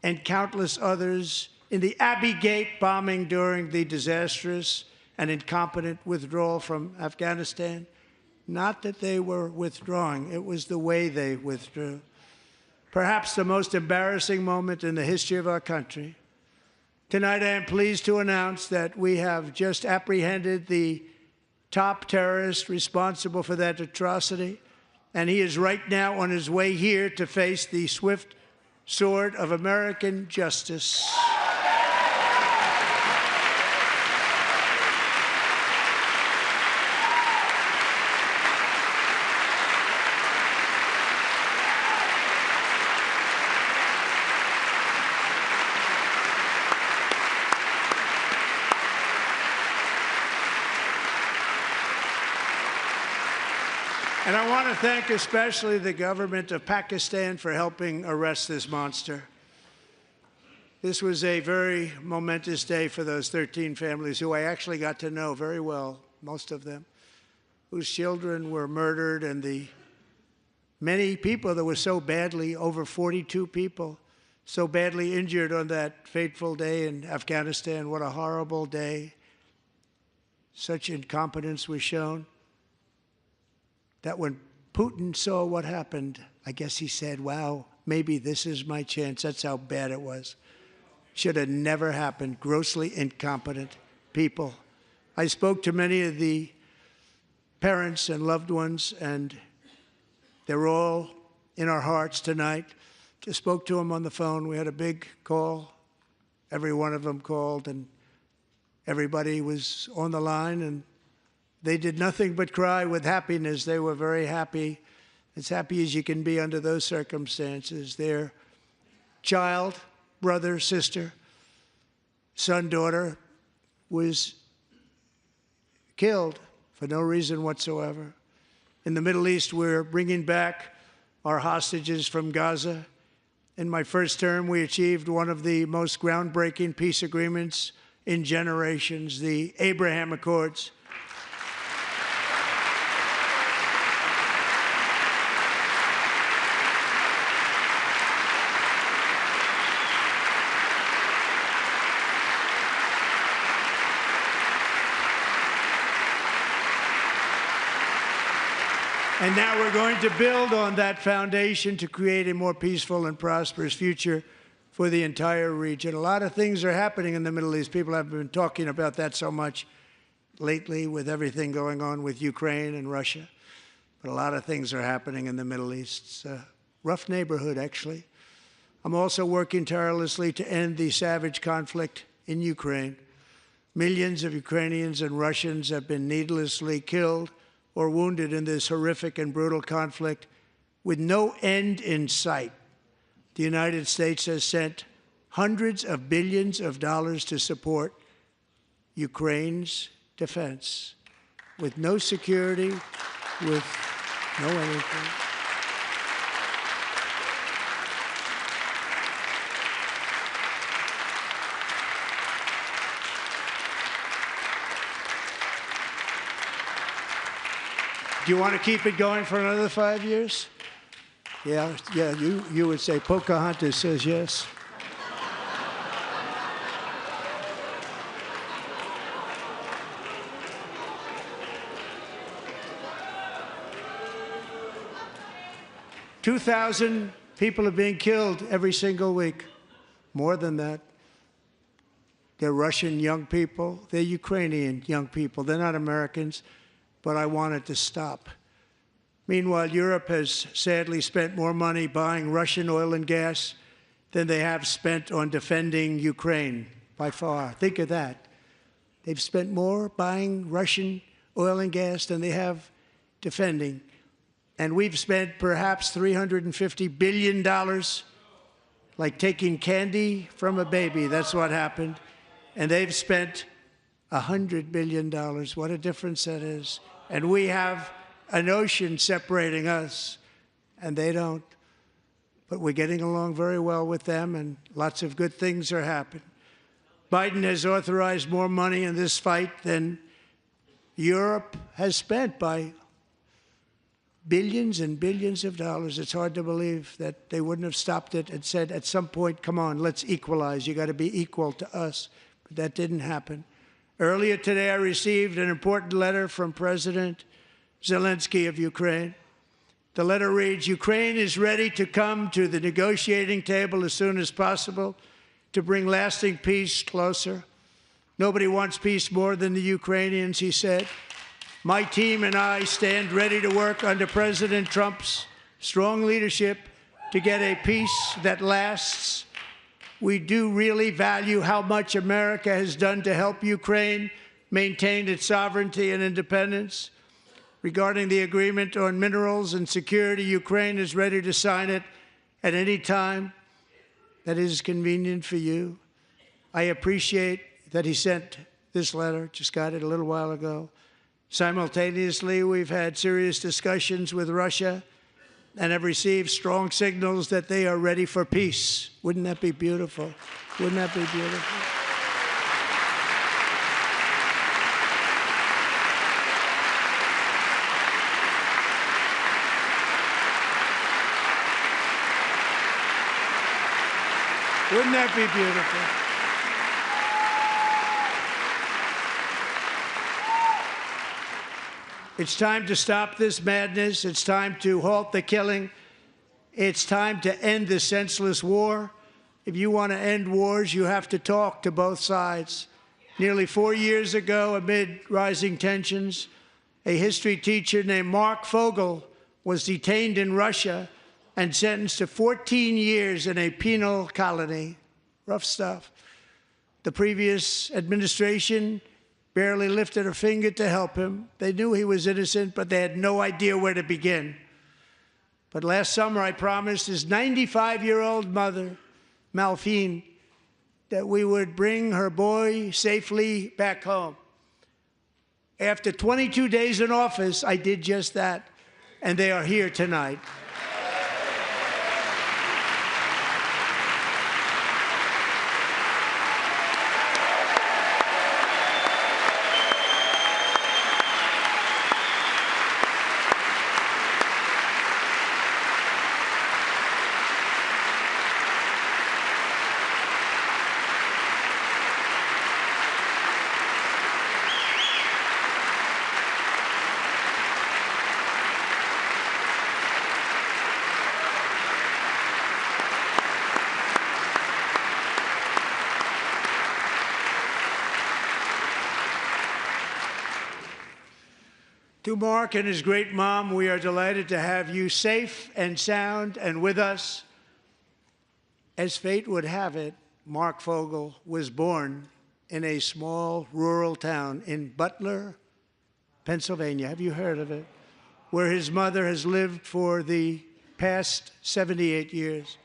and countless others in the Abbey Gate bombing during the disastrous and incompetent withdrawal from Afghanistan. Not that they were withdrawing, it was the way they withdrew. Perhaps the most embarrassing moment in the history of our country. Tonight, I am pleased to announce that we have just apprehended the top terrorist responsible for that atrocity, and he is right now on his way here to face the swift sword of American justice. And I want to thank especially the government of Pakistan for helping arrest this monster. This was a very momentous day for those 13 families who I actually got to know very well, most of them, whose children were murdered, and the many people that were so badly, over 42 people, so badly injured on that fateful day in Afghanistan. What a horrible day. Such incompetence was shown that when Putin saw what happened, I guess he said, wow, maybe this is my chance. That's how bad it was. Should have never happened. Grossly incompetent people. I spoke to many of the parents and loved ones, and they're all in our hearts tonight. Just spoke to them on the phone. We had a big call every one of them called, and everybody was on the line, and they did nothing but cry with happiness. They were very happy, as happy as you can be under those circumstances. Their child, brother, sister, son, daughter was killed for no reason whatsoever. In the Middle East, we're bringing back our hostages from Gaza. In my first term, we achieved one of the most groundbreaking peace agreements in generations, the Abraham Accords. And now we're going to build on that foundation to create a more peaceful and prosperous future for the entire region. A lot of things are happening in the Middle East. People have been talking about that so much lately with everything going on with Ukraine and Russia. But a lot of things are happening in the Middle East. It's a rough neighborhood, actually. I'm also working tirelessly to end the savage conflict in Ukraine. Millions of Ukrainians and Russians have been needlessly killed or wounded in this horrific and brutal conflict with no end in sight. The United States has sent hundreds of billions of dollars to support Ukraine's defense with no security, with no anything. Do you want to keep it going for another 5 years? Yeah, you would say Pocahontas says yes. $2,000 people are being killed every single week. More than that. They're Russian young people. They're Ukrainian young people. They're not Americans. But I want it to stop. Meanwhile, Europe has sadly spent more money buying Russian oil and gas than they have spent on defending Ukraine, by far. Think of that. They've spent more buying Russian oil and gas than they have defending. And we've spent perhaps $350 billion, like taking candy from a baby. That's what happened. And they've spent $100 billion. What a difference that is. And we have an ocean separating us, and they don't. But we're getting along very well with them, and lots of good things are happening. Biden has authorized more money in this fight than Europe has spent by billions and billions of dollars. It's hard to believe that they wouldn't have stopped it and said at some point, come on, let's equalize. You got to be equal to us. But that didn't happen. Earlier today, I received an important letter from President Zelensky of Ukraine. The letter reads, Ukraine is ready to come to the negotiating table as soon as possible to bring lasting peace closer. Nobody wants peace more than the Ukrainians, he said. My team and I stand ready to work under President Trump's strong leadership to get a peace that lasts. We do really value how much America has done to help Ukraine maintain its sovereignty and independence. Regarding the agreement on minerals and security, Ukraine is ready to sign it at any time that is convenient for you. I appreciate that he sent this letter, just got it a little while ago. Simultaneously, we've had serious discussions with Russia and have received strong signals that they are ready for peace. Wouldn't that be beautiful? Wouldn't that be beautiful? Wouldn't that be beautiful? It's time to stop this madness. It's time to halt the killing. It's time to end this senseless war. If you want to end wars, you have to talk to both sides. Nearly 4 years ago, amid rising tensions, a history teacher named Mark Fogel was detained in Russia and sentenced to 14 years in a penal colony. Rough stuff. The previous administration barely lifted a finger to help him. They knew he was innocent, but they had no idea where to begin. But last summer, I promised his 95-year-old mother, Malphine, that we would bring her boy safely back home. After 22 days in office, I did just that, and they are here tonight. To Mark and his great mom, we are delighted to have you safe and sound and with us. As fate would have it, Mark Fogel was born in a small rural town in Butler, Pennsylvania. Have you heard of it? Where his mother has lived for the past 78 years.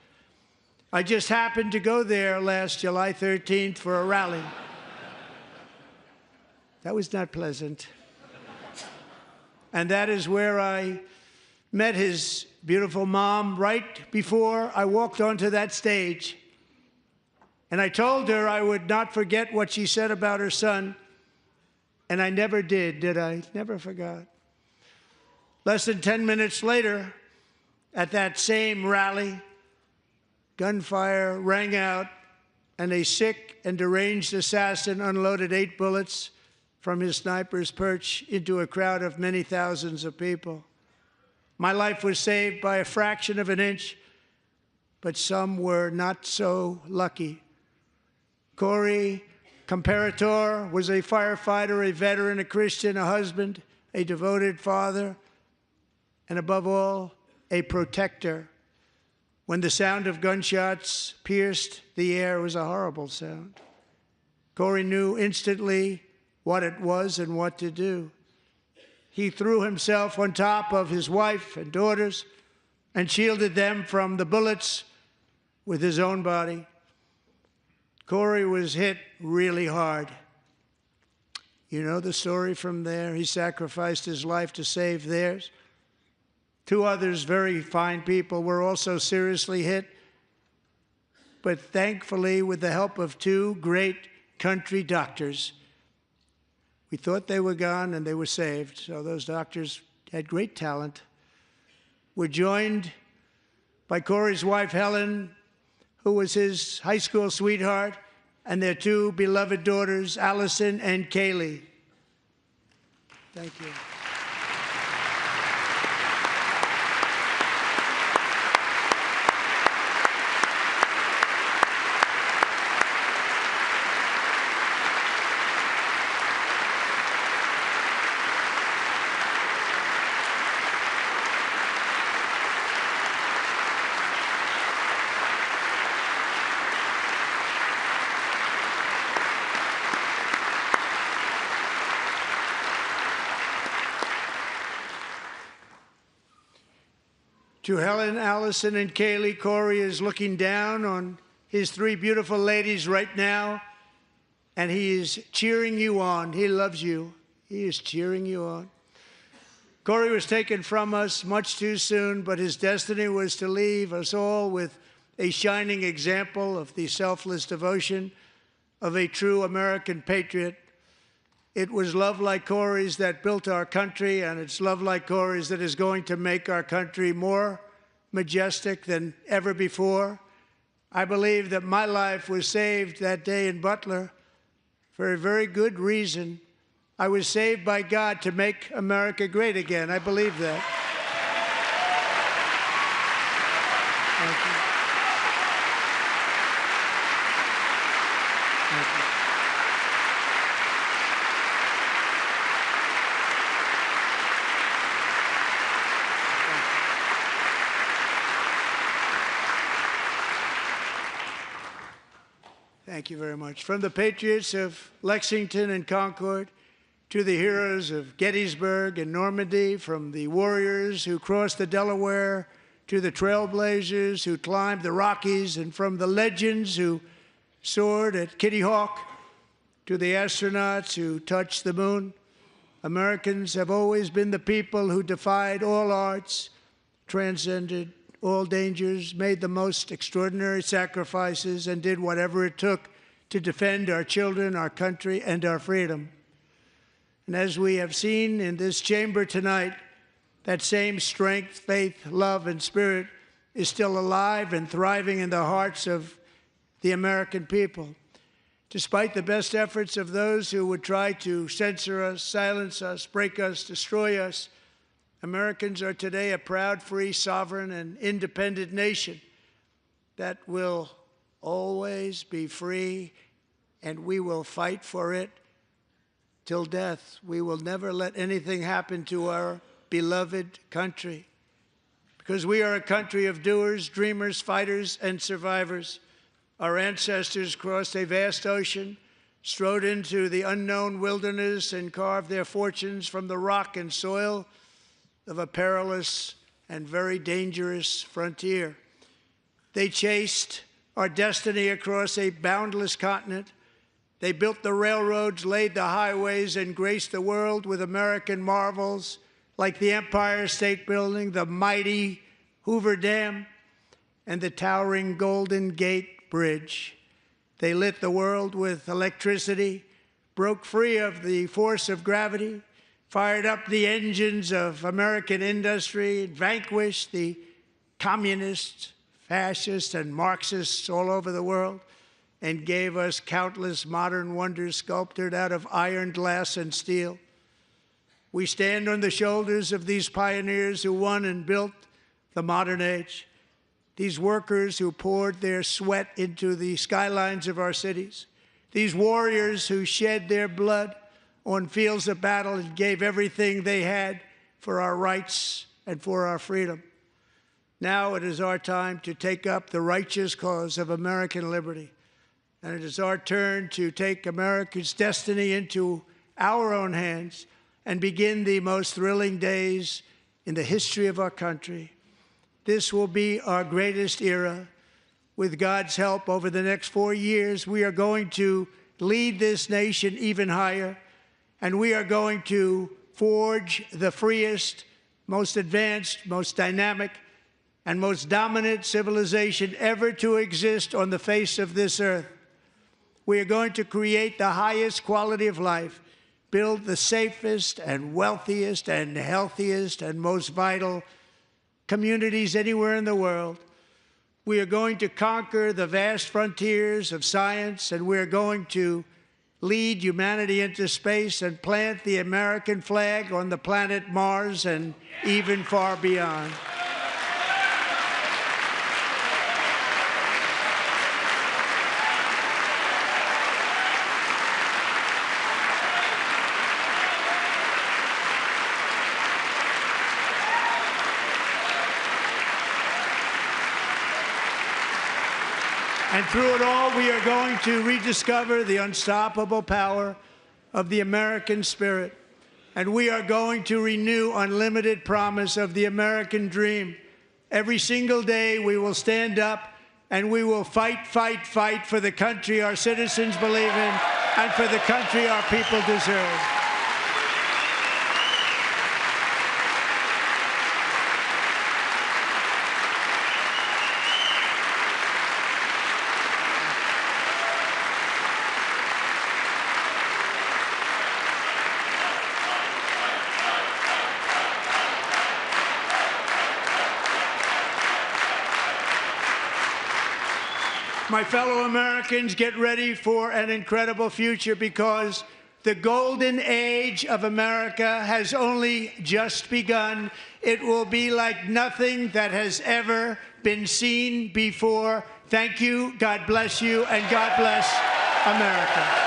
I just happened to go there last July 13th for a rally. That was not pleasant. And that is where I met his beautiful mom right before I walked onto that stage. And I told her I would not forget what she said about her son. And I never did I? Never forgot. Less than 10 minutes later, at that same rally, gunfire rang out, and a sick and deranged assassin unloaded 8 bullets from his sniper's perch into a crowd of many thousands of people. My life was saved by a fraction of an inch, but some were not so lucky. Corey Comparator was a firefighter, a veteran, a Christian, a husband, a devoted father, and above all, a protector. When the sound of gunshots pierced the air, it was a horrible sound. Corey knew instantly what it was and what to do. He threw himself on top of his wife and daughters and shielded them from the bullets with his own body. Corey was hit really hard. You know the story from there. He sacrificed his life to save theirs. 2 others, very fine people, were also seriously hit. But thankfully, with the help of 2 great country doctors, we thought they were gone and they were saved. So those doctors had great talent. We're joined by Corey's wife, Helen, who was his high school sweetheart, and their 2 beloved daughters, Allison and Kaylee. Thank you. To Helen, Allison, and Kaylee, Corey is looking down on his 3 beautiful ladies right now, and he is cheering you on. He loves you. He is cheering you on. Corey was taken from us much too soon, but his destiny was to leave us all with a shining example of the selfless devotion of a true American patriot. It was love like Corey's that built our country, and it's love like Corey's that is going to make our country more majestic than ever before. I believe that my life was saved that day in Butler for a very good reason. I was saved by God to make America great again. I believe that. Thank you. Thank you. Thank you very much. From the patriots of Lexington and Concord to the heroes of Gettysburg and Normandy, from the warriors who crossed the Delaware to the trailblazers who climbed the Rockies, and from the legends who soared at Kitty Hawk to the astronauts who touched the moon, Americans have always been the people who defied all odds, transcended all dangers, made the most extraordinary sacrifices, and did whatever it took to defend our children, our country, and our freedom. And as we have seen in this chamber tonight, that same strength, faith, love, and spirit is still alive and thriving in the hearts of the American people. Despite the best efforts of those who would try to censor us, silence us, break us, destroy us, Americans are today a proud, free, sovereign, and independent nation that will always be free, and we will fight for it till death. We will never let anything happen to our beloved country, because we are a country of doers, dreamers, fighters, and survivors. Our ancestors crossed a vast ocean, strode into the unknown wilderness, and carved their fortunes from the rock and soil of a perilous and very dangerous frontier. They chased our destiny across a boundless continent. They built the railroads, laid the highways, and graced the world with American marvels like the Empire State Building, the mighty Hoover Dam, and the towering Golden Gate Bridge. They lit the world with electricity, broke free of the force of gravity, fired up the engines of American industry, vanquished the communists, fascists, and Marxists all over the world, and gave us countless modern wonders sculptured out of iron, glass, and steel. We stand on the shoulders of these pioneers who won and built the modern age, these workers who poured their sweat into the skylines of our cities, these warriors who shed their blood on fields of battle and gave everything they had for our rights and for our freedom. Now it is our time to take up the righteous cause of American liberty. And it is our turn to take America's destiny into our own hands and begin the most thrilling days in the history of our country. This will be our greatest era. With God's help, over the next 4 years, we are going to lead this nation even higher, and we are going to forge the freest, most advanced, most dynamic, and most dominant civilization ever to exist on the face of this earth. We are going to create the highest quality of life, build the safest and wealthiest and healthiest and most vital communities anywhere in the world. We are going to conquer the vast frontiers of science, and we are going to lead humanity into space and plant the American flag on the planet Mars and even far beyond. And through it all, we are going to rediscover the unstoppable power of the American spirit. And we are going to renew unlimited promise of the American dream. Every single day, we will stand up and we will fight, fight, fight for the country our citizens believe in and for the country our people deserve. My fellow Americans, get ready for an incredible future, because the golden age of America has only just begun. It will be like nothing that has ever been seen before. Thank you, God bless you, and God bless America.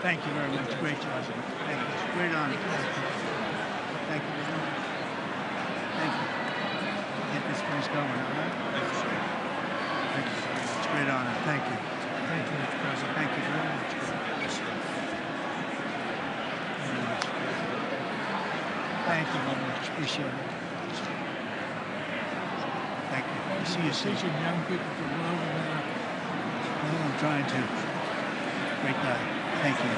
Thank you very much. Great job. Thank you. Great honor. Thank you. Thank you. Get this place going, all right? Thank you. It's a great honor. Thank you. Thank you, Mr. President. Thank you very much. Thank you very much. Appreciate it. Thank you. I see you teaching young people to love America. Well, I'm trying to. Great guy. Thank you.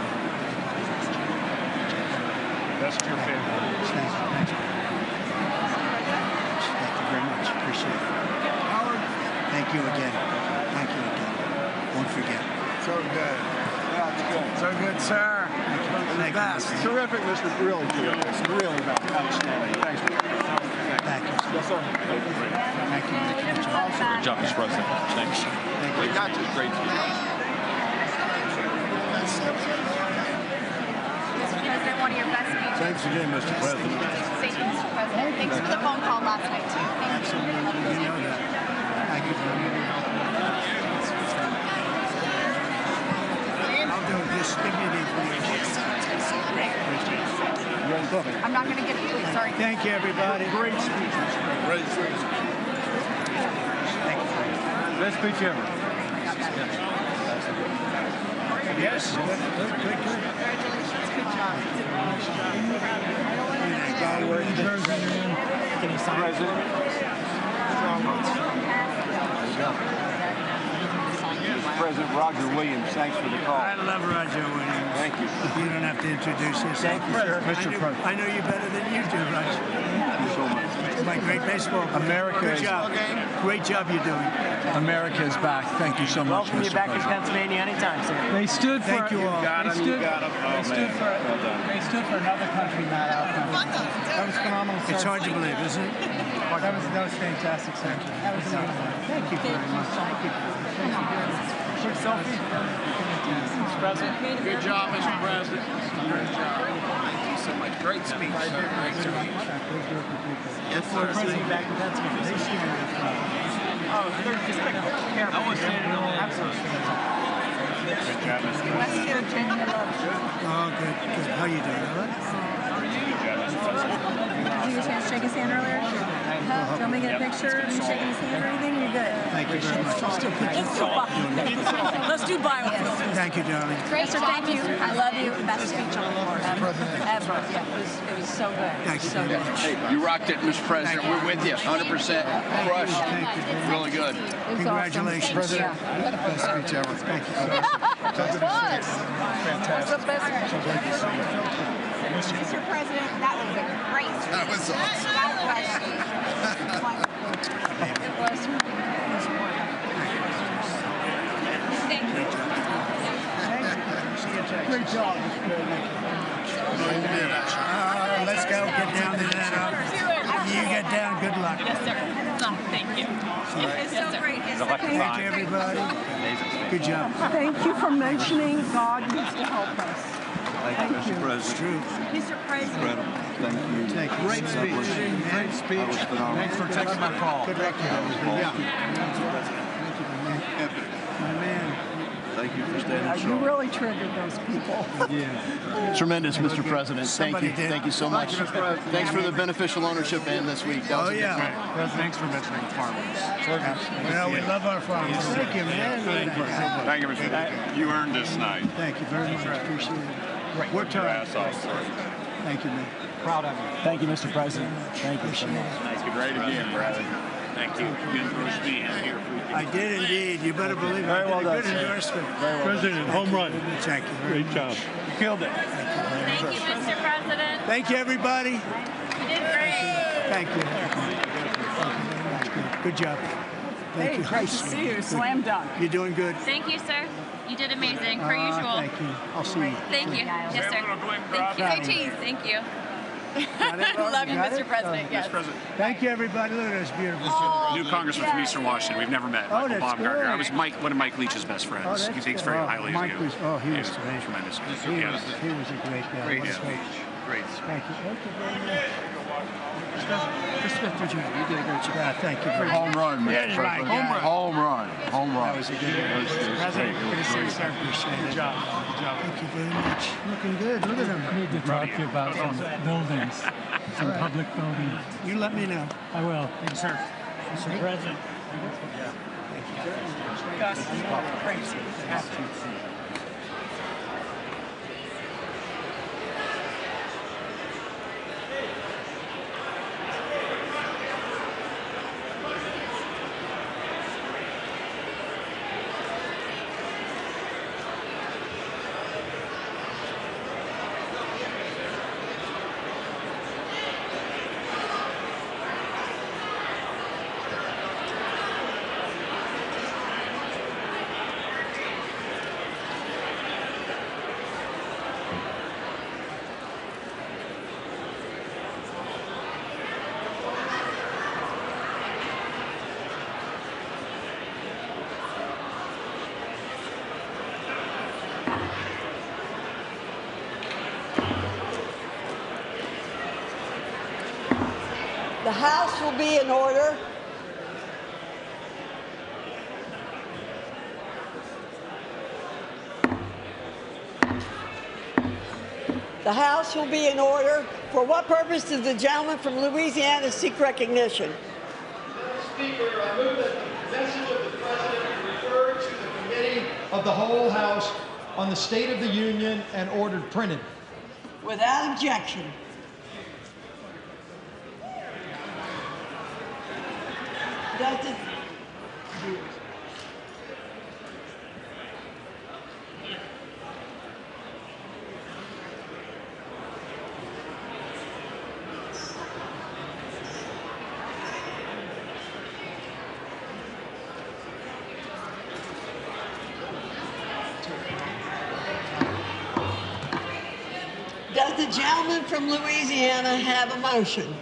That's your favorite.
Thanks. Thanks. Thank you very much. Appreciate it. Howard. Thank you again. Thank you again. Won't forget.
So good. That's good. So good, sir.
Thank you.
Terrific, Mr. Really good. It's really outstanding. Thanks.
Thank you.
Yes, sir.
Thank you.
Good job, Mr. President. Thanks.
We got you.
Great.
Mr. President, one of your best speeches.
Thanks again, Mr. President.
Thank you, Mr. President. Thanks for the phone call last night, too.
Absolutely. You know that. Thank you very much. I'll do it. Just give me the information.
I'm not going to get it, please. Sorry.
Thank you, everybody. Great speech.
Great speech.
Thank you.
Best speech ever.
Yes. Good.
Congratulations. Good job.
Can you sign President Roger Williams, thanks for the call.
I love Roger Williams.
Thank you.
You don't have to introduce yourself.
Thank you, sir. Mr. President.
I know you better than you do, Roger.
Thank you so much.
My great baseball player.
America
Good
is-
job. Great job you're doing.
America is back. Thank you so much,
Welcome you
Mr.
back in
President.
Pennsylvania anytime, sir.
They stood for.
Thank you all.
They stood for another country, not our country. That was phenomenal, sir.
It's hard to believe, isn't it?
That was fantastic, sir. That was amazing.
Thank you very much. Thank you.
Quick selfie. Mr. President.
Good job, Mr. President. Great job. Thank you so much. Great speech. Great speech.
Yes, sir. President back in Pennsylvania. Oh, they're despicable. I want to say it all. Absolutely.
Good job, Mr.
West Virginia loves you.
Oh, good. How you doing? All right?
Did you get a chance to shake his hand earlier? Do you want me to get a picture of you shaking his hand or anything? You're good.
Thank you very much.
Let's do biofilm.
Thank you, darling.
Great job. Thank you. I love you. Best speech on the floor ever. Ever. Yeah, it was so good.
Thank you.
So good.
Hey, you rocked it, Mr. President. We're with you, 100%. Crushed.
Thank you.
Really good.
Congratulations, President. Best speech ever. Thank you.
Fantastic. Mr. President, that was a great speech.
That was awesome.
God bless you. It was. Thank you.
Great job. Let's go. Get down to that. You get down. Good luck.
Yes, sir. Thank you. It's so great.
Thank you, everybody. Good job.
Thank you for mentioning God needs to help us.
Thank you, Mr. President.
It's true.
Mr. President.
Incredible. Thank you.
Thank you.
Great speech. Great speech. That was phenomenal.
Thanks for taking my call.
Good luck.
Yeah.
My man.
Thank you for standing
You
strong.
really triggered those people.
Yeah.
Tremendous, Mr. President. Thank
Somebody
you.
did.
Thank you so much. Thanks for the beneficial ownership in this week. That was
Oh,
a good
yeah.
one.
Thanks for mentioning farmers.
Well, we love our farmers. Thank you, man.
Thank you, Mr. President. You earned this night.
Thank you very much. Appreciate it. Worked hard. Thank you, man.
Proud of you.
Thank you, Mr. President. Thank you so much.
Nice. Great again, brother. Thank you. Good endorsement here.
I did indeed. You better believe it.
Very well
I did a
done,
good
sir.
endorsement.
President, home run.
Thank you very much.
job.
You
killed it.
Thank you, Mr. President.
Thank you, everybody.
You did great.
Thank you. Good job. Thank you.
Great to see you. Slam dunk.
You're doing good.
Thank you, sir. You did amazing, per usual.
Thank you. I'll see you.
Thank you. Yes, sir. Thank you. Hey, cheese. Thank you. Love you, Mr. President. Yes.
Thank you, everybody. Look at this beautiful
New congressman from Eastern Washington. We've never met.
Oh,
Michael
that's
Baumgartner.
good.
I was one of Mike Leach's best friends.
Oh,
He
that's
thinks
good.
very highly
Mike
of you.
was, he was
Tremendous.
He was a great guy.
Great
What a
speech. Great
Thank you. Thank you very much.
Mr. Jr., you did a great job. Yeah, thank you very much.
Home run, Mr.
There's my
President.
guy.
Home run. Home run.
That was a good one. Mr. President, good to see you, sir. Appreciate it. Good job. Good job. Thank you very much. Looking good. Look at him.
I need to talk to you about some buildings, some public buildings.
You let me know.
I will.
Thank you, sir. Mr. President. Gus, crazy.
The House will be in order. The House will be in order. For what purpose does the gentleman from Louisiana seek recognition?
Speaker, I move that the message of the President be referred to the Committee of the whole House on the State of the Union and ordered printed.
Without objection. Does the, does the gentleman from Louisiana have a motion?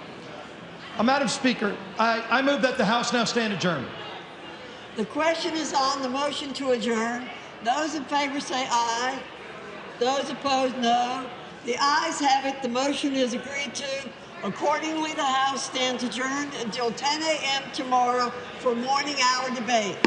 Madam Speaker, I move that the House now stand adjourned.
The question is on the motion to adjourn. Those in favor say aye. Those opposed, no. The ayes have it. The motion is agreed to. Accordingly, the House stands adjourned until 10 a.m. tomorrow for morning hour debate.